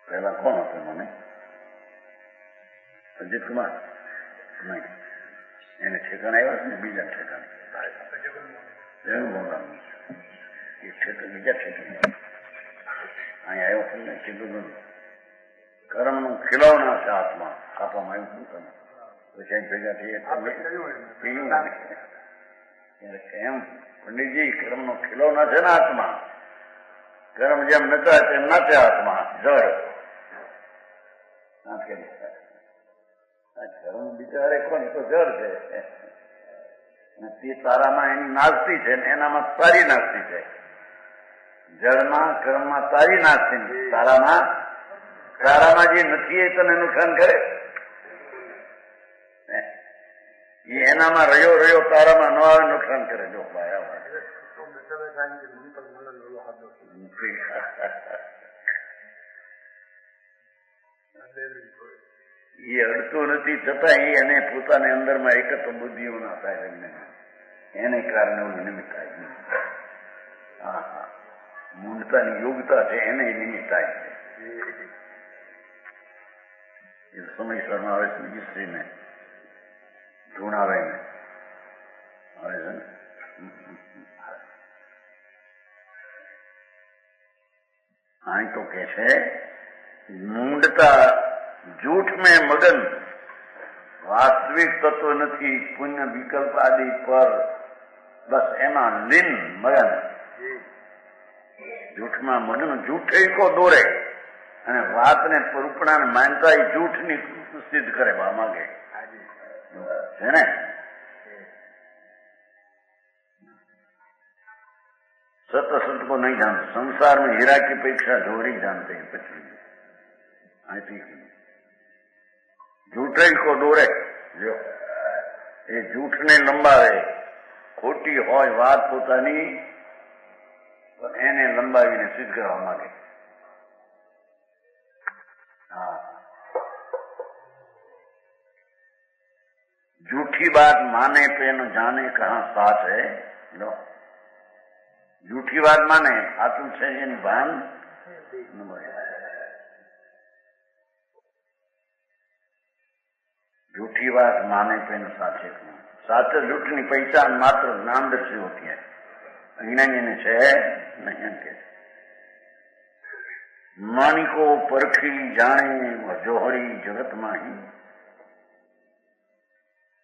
પહેલા કોણ હતું મને? અજીત કુમાર નહીં, એને ઠેકાણે આવ્યા છે ને બીજા ઠેકાણે જગનમોહન એ ઠેકાણે બીજા ઠેકાણે અહીંયા આવ્યો છે ને. કીધું કર્મનું ખીલવણા છે આત્મા, આપવામાં આવ્યું શું તમે પછી અહીં ભેગા થઈએ એમ. પંડિતજી કર્મનો ખીલવણા છે ને આત્મા, કર્મ જેમ નચાય તેમ નાચે આત્મા. જળ ધર્મ બિચારે કોણ તો જળ છે, તે તારામાં એની નાસ્તી છે ને એનામાં તારી નાસ્તી છે. જળમાં કર્મમાં તારી નાસ્તી, તારામાં જે નથી એ તને નુકસાન કરે. એ એનામાં રહ્યો તારામાં ન આવે નુકસાન કરે. જો ભાઈ એ અડતું નથી, છતાં એને પોતાની અંદરમાં એકત્વ બુદ્ધિઓ ના થાય, એને કારણે નિમિત્ત થાય. હા હા, મૂળતાની યોગતા છે એને નિમિત્ત થાય છે. એ સમયસરમાં આવે છે બીજીશ્રીને ધૂણાવે ને આવે છે ને. તો કે છે મૂંડતા જૂઠ મેં મગન વાસ્તવિક તત્વ નથી પુણ્ય વિકલ્પ આદિ પર બસ એમાં લીન મગન જૂઠમાં મગન જૂઠે કો દોરે અને વાતને રૂપણાને માનતા એ જૂઠની સિદ્ધ કરવા માંગે છે ને सत असत को नहीं जानते संसार में हीरा की अपेक्षा जोहरी जानते हैं पृथ्वी झूठे को डोरे जो ये झूठ ने लंबावे खोटी होय વાત પોતાની એને લંબાવીને સિદ્ધ કરવા માંગે झूठी बात माने पे न जाने कहाँ साच है लो झूठी बात माने आतुल છે એની ભાન ન મળે झूठी बात माने पे न साचे साचे झूठની पहचान मात्र ज्ञानदर्शी होती है अज्ञानी ने છે नहीं के मानी को परखी जाने जोहरी जगत माही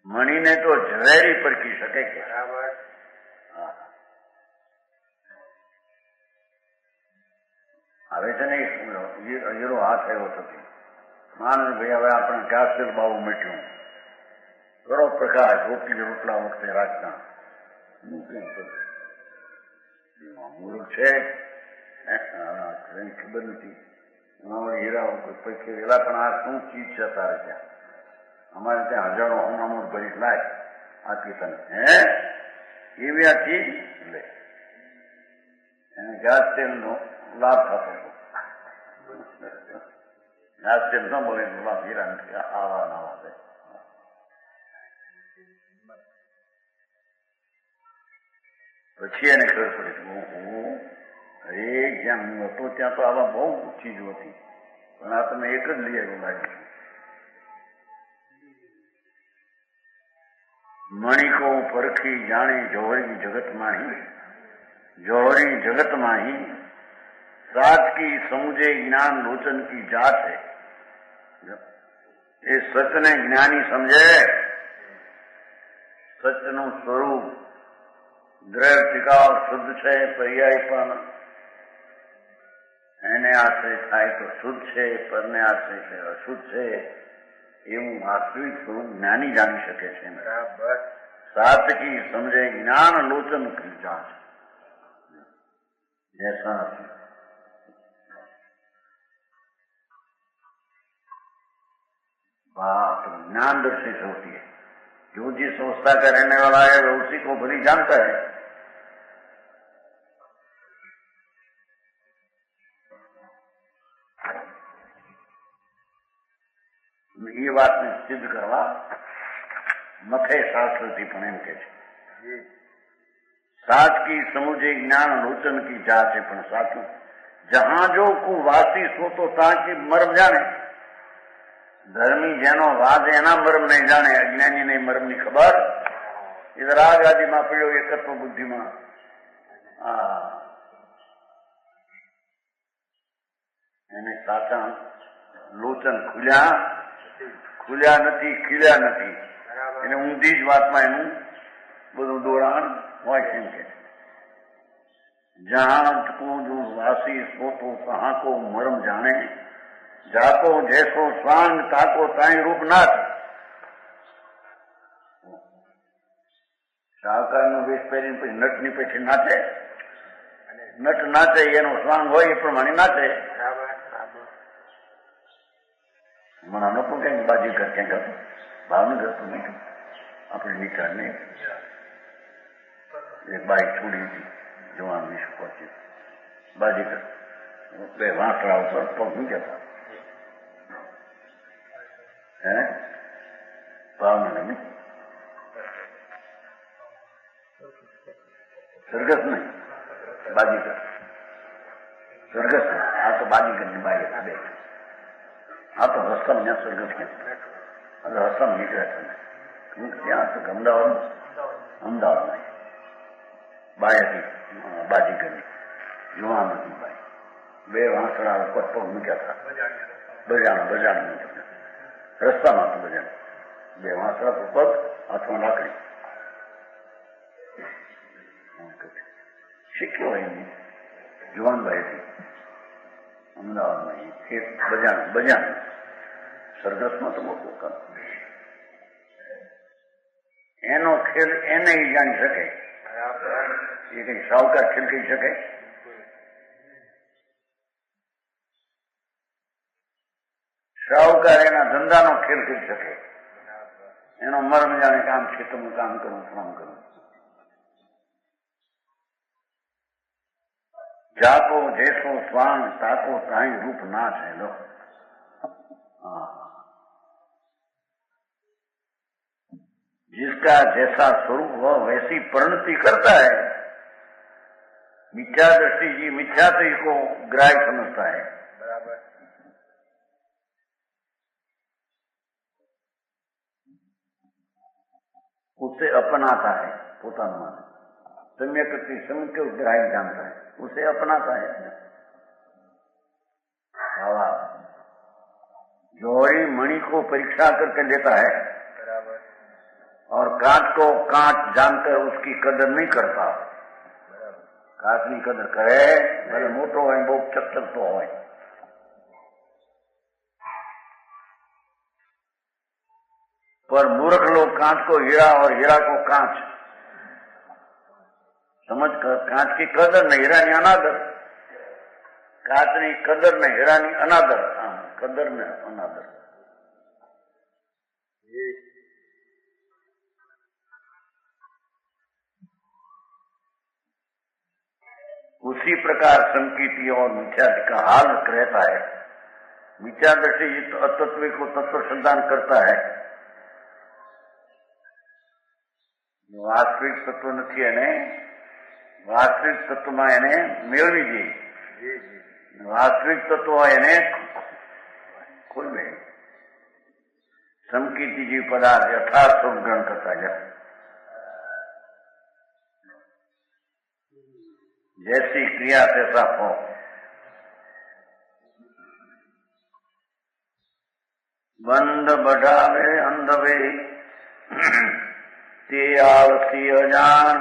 मणि ने तो ઝવેરી પરખી શકે કે બરાબર હવે છે ને હીરો હાથ આવ્યો થતી માન ભાઈ હવે આપણે કાસ્તર બાબુ મેટ્યું કરો પ્રકાશ રોટલી રોટલા વખતે રાખતા મૂર્ખ છે ખબર નથી હીરા પૈકી વેલા પણ આ શું ચીજ છે તારે ત્યાં અમારે ત્યાં હજારો અનામત ભરી લાય આપી તને હે એવી આ ચીજ લે એને ગેસ તેલનો લાભ થતો ગેસ તેલ ન મળે લાભ હીરા નથી આવા નવા છે પછી એને ખબર પડી ઓહો અરે જ્યાં હું હતો ત્યાં તો આવા બહુ ચીજો હતી પણ આ તમે એક જ લઈ આવ્યું લાગે છે मणि को परखी जाने जोहरी जगत माही जोहरी जगत माही सात की समुझे ज्ञान लोचन की जात है ये सच ने ज्ञानी समझे सच नु स्वरूप દ્રઢ ટીકાવ શુદ્ધ છે પર્યાય પણ એને આશ્રય થાય તો શુદ્ધ છે પરને આશ્રય છે અશુદ્ધ છે એવું વાસ્તવિક સ્વરૂપ જ્ઞાની જાણી શકે છે બરાબર સાતકી સમજે જ્ઞાન લોચન की जांच जैसा बात ज्ञान दर्शित होती है जो जिस संस्था का रहने वाला है वह उसी को भली जानता है ये बात ने सिद्ध करवा मथे शास्त्रથી પણ એમ કે છે साच की समुझे ज्ञान लोचन की जात है पण साचू जहां जो कुवासी सो तो ताकि मर्म जाने धर्मी जेनो वाद एना मर्म नहीं जाने अज्ञानी ने मर्म ની ખબર इधर राग आदि में पड़ो एकत्व बुद्धि में એને સાચા લોચન ખુલ્યા નથી ખીલ્યા નથી એને ઊંધી જ વાતમાં એનું બધું દોડાણ હોય કેમ કે जहां को जो वासी सो तो कहाँ को मर्म जाने जाको जैसो स्वांग ताको ताई रूपनाथ शाहकार નો વેશ પહેરીને પછી નટની પછી નાચે નટ નાચે એનો સ્વાંગ હોય એ પ્રમાણે નાચે મને નતું કઈ બાજી કર ક્યાંક હતું ભાવનગર તો નહીં આપણે નીકળને એક બાઈક છોડી હતી જવાન વિશ્વ પહોંચી બાજી કર બે વાંસળા ઉપર પગ મૂક્યા હતા હે ભાવનગર નહીં સરઘસ નહીં બાજીગર સરઘસ નહીં આ તો બાજીગરની બાઈ બે આ તો હસ્તમ ત્યાં સરઘસ ક્યાં હવે હસ્તમ નીકળ્યા છે ત્યાં તો અમદાવાદમાં બાઈ હતી બાજીગરની યુવાન હતી બાઈ બે વાંસળા ઉપર પગ મૂક્યા હતા. બજાણું રસ્તામાં હતું બજાણું. બે વાંસળા પર પગ, હાથમાં લાકડી. શીખ્યો એની જુવાનભાઈ હતી અમદાવાદમાં. બજાણું સરઘસમાં તો મોટું કામ. એનો ખેલ એને જાણી શકે. એ કઈ સાવકાર ખેલ કહી શકે? સાવકાર એના ધંધાનો ખેલ કહી શકે. એનો મર્મ જાણે કામ ખેતરનું કામ કરું, કામ કરું. જાકો જैसो स्वान ताको ताई रूप नाच है लो. जिसका जैसा स्वरूप वह वैसी परिणति करता है. मिथ्या दृष्टि जी मिथ्यात्व को ग्राह्य समझता है. बराबर. उसे अपनाता है. પોતાનું માને सम्यक समय को ग्राह्य जानता है, उसे अपनाता है. हवा जौहरी मणि को परीक्षा करके लेता है. बराबर. और कांच को कांच जानकर उसकी कदर नहीं करता. कांचनी कदर करे भले मोटो हो बहुत चकचकतो हो. पर मूर्ख लोग कांच को हीरा और हीरा को कांच समझ कर कांच की कदर ने हीरा ની અનાદર. કાચની કદર ને હીરાની અનાદર. કદર ને અનાદર. उसी प्रकार संकीर्ति और मिथ्या का हाल रहता है. मिथ्या दृष्टि अतत्व को तत्व संधान करता है. वास्तविक तत्व નથી એને વાસ્તવિક તત્વમાં એને મેળવી દે. વાસ્તવિક તત્વ એને ખોલવે. संकीर्ति जी पदार्थ यथार्थ स्वरूप ग्रहण करता है. जैसी क्रिया तैसा फल. बंद बढ़ावे अंधवे ते आलसी अजान.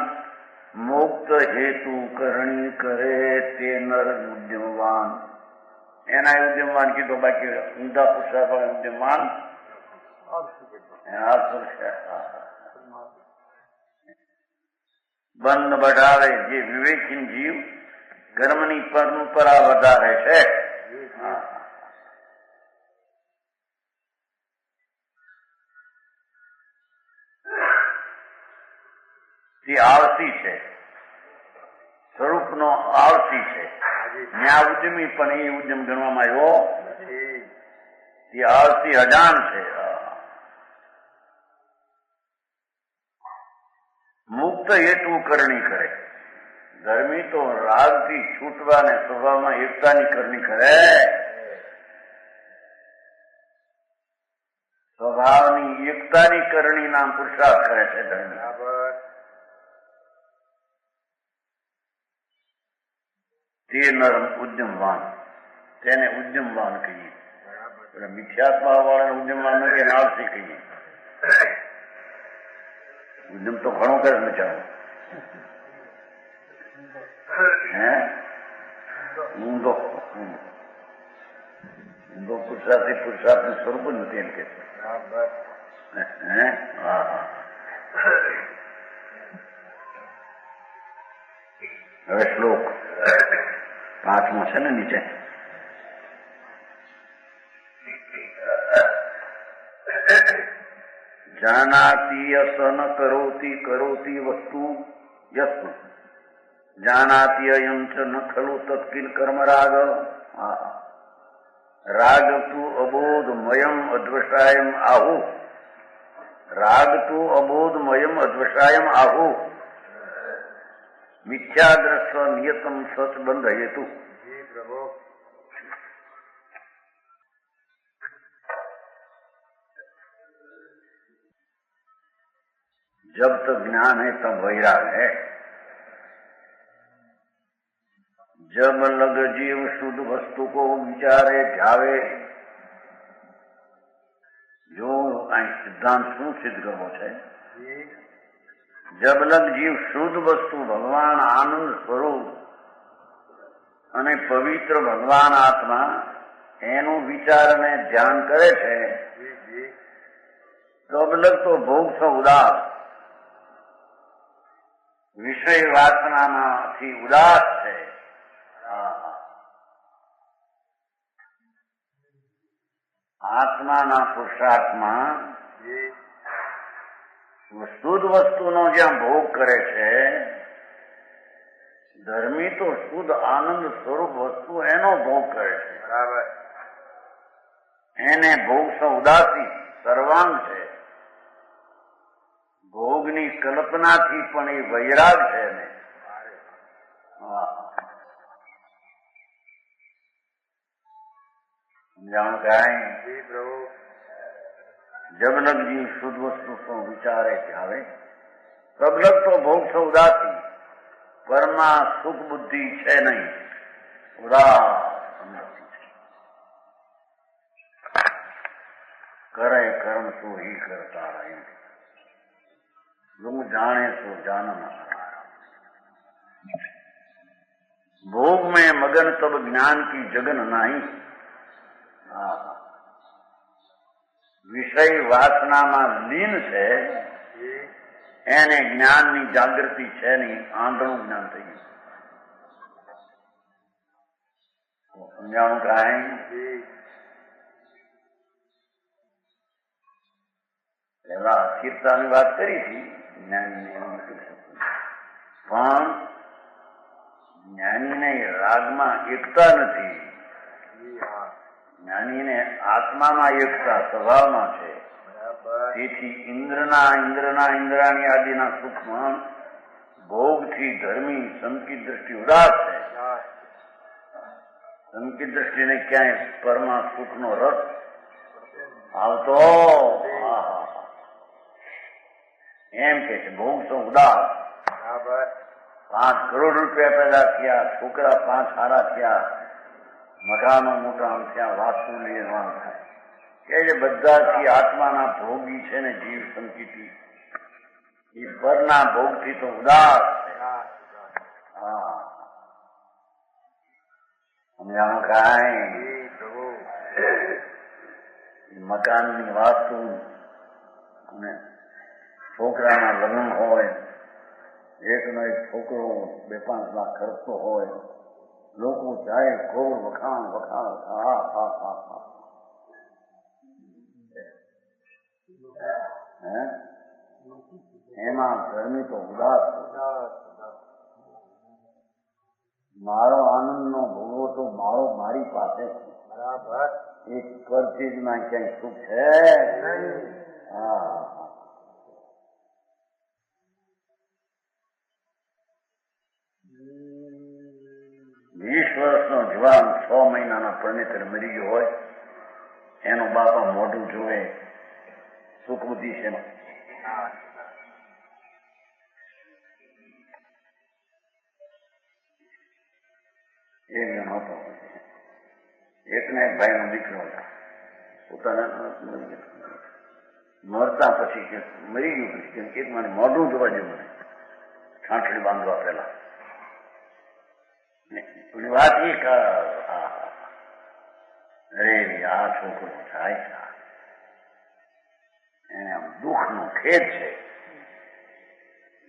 मुक्त हेतु करणी करे ते नर उद्यमवान. एना उद्यमवान की तो बाकी ऊंधा पुरुषार्थ उद्यमवान બંધ बढ़ावे જે વિવેકહીન જીવ કર્મની પરંપરા વધારે છે. તે આળસી છે. સ્વરૂપનો આળસી છે. ન્યા ઉદ્યમી પણ એ ઉદ્યમ ગણવામાં આવ્યો. તે આળસી અજાણ છે. મુક્ત હેતુ કરણી કરે. ધર્મી તો રાગથી છૂટવા ને સ્વભાવમાં એકતાની કરણી કરે. સ્વભાવની એકતાની કરણી નામ પુરુષાર્થ કરે છે ધર્મી. તે નર ઉદ્યમવાન. તેને ઉદ્યમવાન કહીએ. મિથ્યાત્મા વાળાને ઉદ્યમવાન નથી, એને આળસી કહીએ. ઉદ્યમ તો ઘણો કરે બચારો. ઊંધો પુરુષાર્થી પુરુષાર્થનું સ્વરૂપ જ નથી એમ કે. હવે શ્લોક 5મો છે ને નીચે. जानाति यस न करोति करोति वस्तु यस्तु जानाति अयं च न खलु तत्किल कर्म राग. राग तु अबोधमयम अद्वशायम आहु. राग तु अबोधमयम अद्वशायम आहु. मिथ्या दृष्ट नियतम सच बंध हेतु. जब तक ज्ञान है तब वैराग है. जब लग जीव शुद्ध वस्तु को विचारे ध्यावे, जो सिद्धांत शू सिद्ध करवो छे, जब लग जीव शुद्ध वस्तु भगवान आनंद स्वरूप અને પવિત્ર ભગવાન આત્મા એનું વિચાર અને ધ્યાન કરે છે, તબ લગ તો ભોગ છો ઉદાસ, વિષય વાસનામાંથી ઉદાસ છે. આત્માના પુરુષાર્થમાં શુદ્ધ વસ્તુનો જ્યાં ભોગ કરે છે, ધર્મી તો શુદ્ધ આનંદ સ્વરૂપ વસ્તુ એનો ભોગ કરે છે. બરાબર. એને ભોગ સો ઉદાસી સર્વાંગ છે. ભોગની કલ્પનાથી પણ એ વૈરાગ છે એને. સમજાણું કાંઈ? जब लग जीव शुद्ध वस्तु को विचारे ध्यावे, तब लग तो भोग से उदासी, परमा सुख बुद्धि है नहीं, उदास करे कर्म तो ही करता रहे, तुम जाने तो जानना. भोग में मगन तब ज्ञान की जगन नहीं. વિષય વાસનામાં લીન છે એને જ્ઞાનની જાગૃતિ છે નહીં, આંધળું જ્ઞાન થઈ ગયું. સમજાણું કાંઈ? પેલા અસ્થિરતાની વાત કરી હતી જ્ઞાનીને, પણ જ્ઞાનીને રાગમાં એકતા નથી. જ્ઞાનીને આત્મામાં એકતા સ્વભાવમાં છે. તેથી ઇન્દ્રાણી આદિના સુખમાં ભોગથી ધર્મી સંકિત દ્રષ્ટિ ઉદાસ છે. સંકિત દ્રષ્ટિને ક્યાંય પરમાં સુખનો રસ આવતો એમ કે છે ભોગ સો ઉદાસ. 5 કરોડ રૂપિયા પેદા થયા, છોકરા 5 સારા થયા, મકાનો મોટા થયા, વાસ્તુ નિર્માણ થાય કે જે બધાથી આત્માના ભોગી છે ને જીવ સંકિતી, એ પરના ભોગથી તો ઉદાસ છે. સમજાણું કાંઈ? મકાનની વાસ્તુ અને છોકરાના લગ્ન હોય, એકનો એક છોકરો 2-5 લાખ ખર્ચતો હોય, લોકો જાય ઘોર વખાણ એમાં ધર્મી તો ઉદાસ. મારો આનંદનો ભોગવો તો મારી પાસે બરાબર, એક પરચીજમાં ક્યાંય સુખ છે. હા, 20 વર્ષનો જવાન 6 મહિનાના પરણેતર મરી ગયો હોય, એનો બાપા મોઢું જોવે, સુખ બુદ્ધિ છે. એક જણ હતો, એકને એક ભાઈનો દીકરો હતો, પોતાના મરતા પછી કે મરી ગયું પછી એક મને મોઢું જોવા જેવું નહીં, ઠાંઠડી બાંધવા પહેલા. વાત એ અરે આ છોકરો થાય એને આમ દુઃખનો ખેદ છે,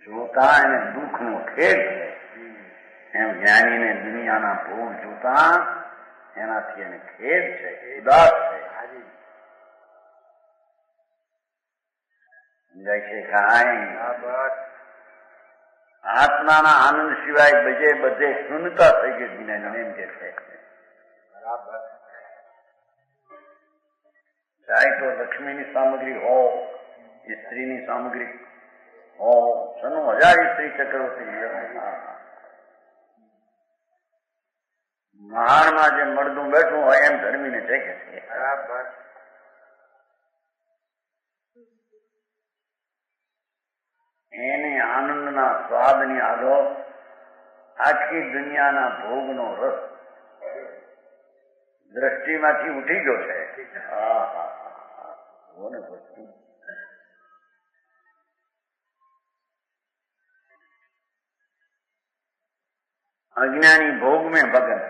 જોતા એને દુઃખનો ખેદ છે. એમ જ્ઞાનીને દુનિયાના ભોગ જોતા એનાથી એને ખેદ છે, ઉદાસ છે. સમજાય છે કાંઈ? આત્માના આનંદ સિવાય બધે શૂન્યતા થઈ ગઈ જ્ઞાની એમ કે છે. ચાહે તો લક્ષ્મીની સામગ્રી હો, સ્ત્રીની સામગ્રી હો, 1000 સ્ત્રી ચક્રવર્તી મહાણમાં જે મળદું બેઠું હોય એમ ધર્મીને ચેકે છે. એને આનંદના સ્વાદની આગળ આ આખી દુનિયાના ભોગનો રસ દ્રષ્ટિમાંથી ઉઠી ગયો છે. બોને વસ્તુ अज्ञानी भोग में भगन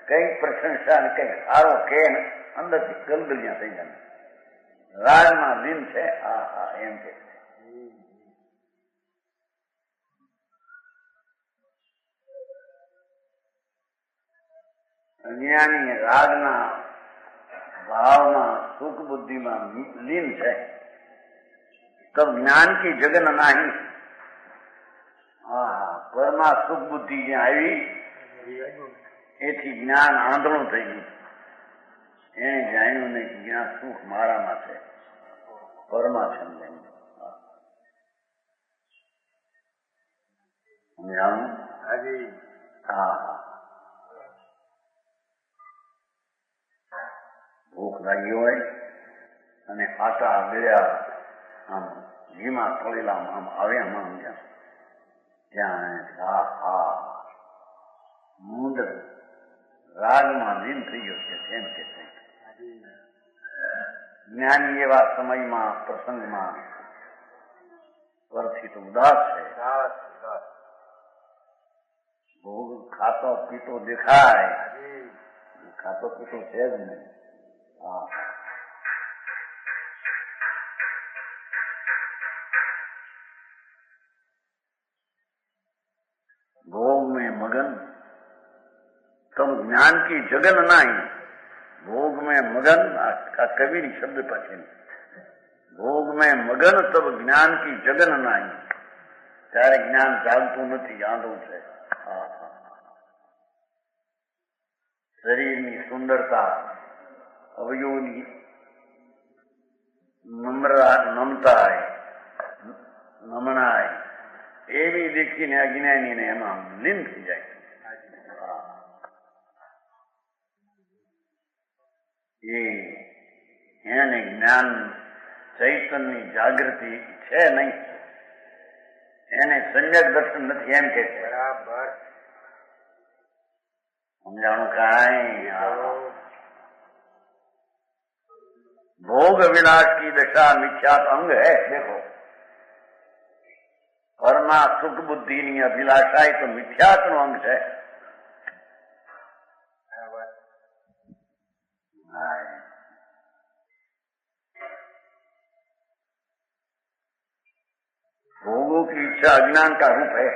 कई प्रशंसा ने कई सारो के अंदर थी गलगलियां थी जाने राज में दिन है. एम के अज्ञानी राग ना भाव में सुख बुद्धि में लीन है तब ज्ञान की जगन नहीं. परमा सुख बुद्धि ज्યાં આવી એથી જ્ઞાન આંધળું થઈ ગયું. એને જાણ્યું નહીં કે જ્યાં સુખ મારામાં છે, પरमा સમજાયું. સમજાણું? ભૂખ લાગી હોય અને આટા ગળ્યા આમ ઘીમાં તળેલા આમ આવ્યા સમજ્યા ત્યાં મૂંડ રાગમાં લીન થઈ ગયો છે. તેમ કે જ્ઞાની એવા સમયમાં પ્રસંગમાં પરથી તો ઉદાસ છે. ભોગ ખાતો પીતો દેખાય, ખાતો પીતો છે જ નહીં. भोग में मगन तब ज्ञान की जगन नहीं. भोग में मगन का कबीर शब्द पछी. भोग में मगन तब ज्ञान की जगन नहीं. त्यारे ज्ञान जागतु नहीं, आंधळु छे. शरीर की सुंदरता, अवयवों की नमताय नमनाय એવી દેખીને અજ્ઞાનીને એમાં લીન થઈ જાય. એને જ્ઞાન ચૈતન્યની જાગૃતિ છે નહીં, એને સમ્યક દર્શન નથી એમ કે છે. બરાબર સમજાણું? કાંઈ भोग विलास की दशा मिथ्यात अंग है. देखो परमा सुख बुद्धि नी अभिलाषा तो मिथ्यात नो अंग है. भोगों की इच्छा अज्ञान का रूप है.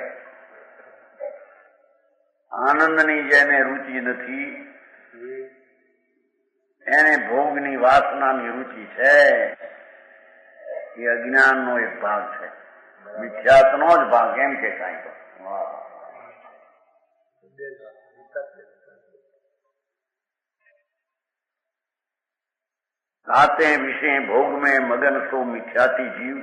आनंद नी जेने रुचि नहीं એને ભોગની વાસનાની રુચિ છે. એ અજ્ઞાનનો એક ભાગ છે, મિથ્યાત્વનો જ ભાગ એમ કે કાંઈ તો. खाते विषय भोग में मगन सो मिथ्याती जीव.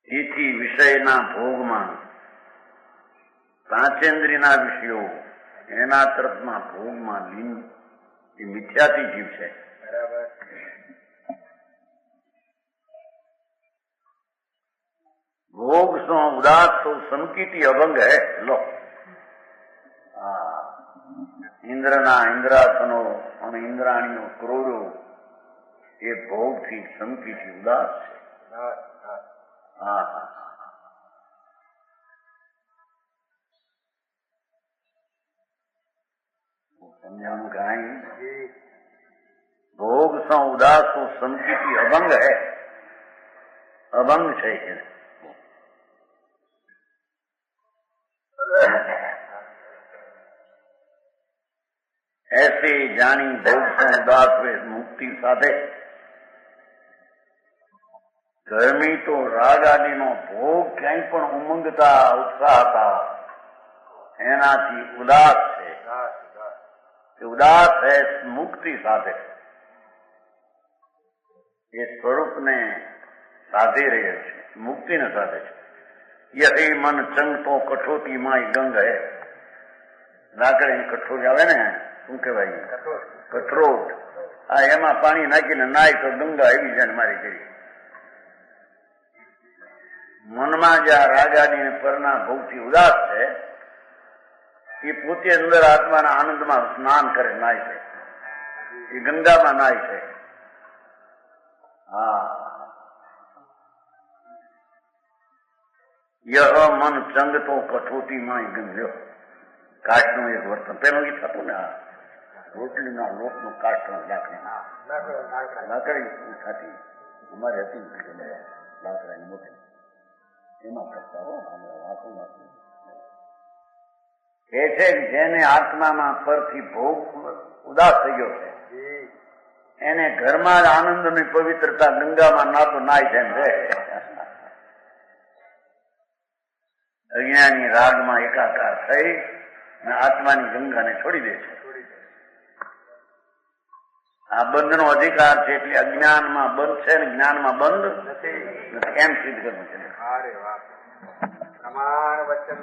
તેથી વિષયના ભોગમાં પાંચેન્દ્રિયના વિષયો એના તરફના ભોગમાં લીન એ મિથ્યાતી જીવ છે. બરાબર. ભોગ સો ઉદાસ તો સંકિતી અભંગ હે. લો ઇન્દ્રના ઇન્દ્રાસનો અને ઇન્દ્રાણીઓ ક્રોડો એ ભોગથી સંકિતી ઉદાસ છે. समझाऊं कहीं? भोग से उदास तो संकिती अभंग है. अभंग है. ऐसे जानी भोग से उदास वे मुक्ति साधे. गर्मी तो राग आदि नो भोग क्यांय पण उमंगता उत्साहता एनाथी उदास है. उदास है मुक्ति साधे. ये स्वरूप ने साधे रहे छे, मुक्ति ने साधे छे. यही मन चंग तो कठोती माई गंग है. लाकड़ी कठोर आवे ने શું કહેવાય? કઠરોટ. એમાં પાણી નાખીને નાય તો ગંગા આવી જાય મારી કરી. મનમાં જે આ રાગાડી ને પરના ભોગથી ઉદાસ છે એ પોતે અંદર આત્માના આનંદમાં સ્નાન કરે, નાય છે, એ ગંગામાં નાય છે. હા, યહ મન ચંગતો કઠોટીમાં ગંધ્યો. કાષ્ટનું એક વર્તન પેલું ગીત હતું ને, આ રોટલીના લોટનું કાષ્ટનું લાકડી થતી અમારે હતી લાકડાની મોટી, એમાં કરતા હો વાંચું વાંચું. એ છે કે જેને આત્મામાં પરથી ભોગ ઉદાસ થઈ ગયો છે એને ઘરમાં જ આનંદની પવિત્રતા ગંગામાં નાતો નાય છે એમ છે. અજ્ઞાની રાગમાં એકાકાર થઈ અને આત્માની ગંગાને છોડી દે છે. આ બંધનો અધિકાર છે એટલે અજ્ઞાનમાં બંધ છે ને જ્ઞાનમાં બંધ નથી, એમ સિદ્ધ કરવું છે. અરે વાહ, પ્રમાણ વચન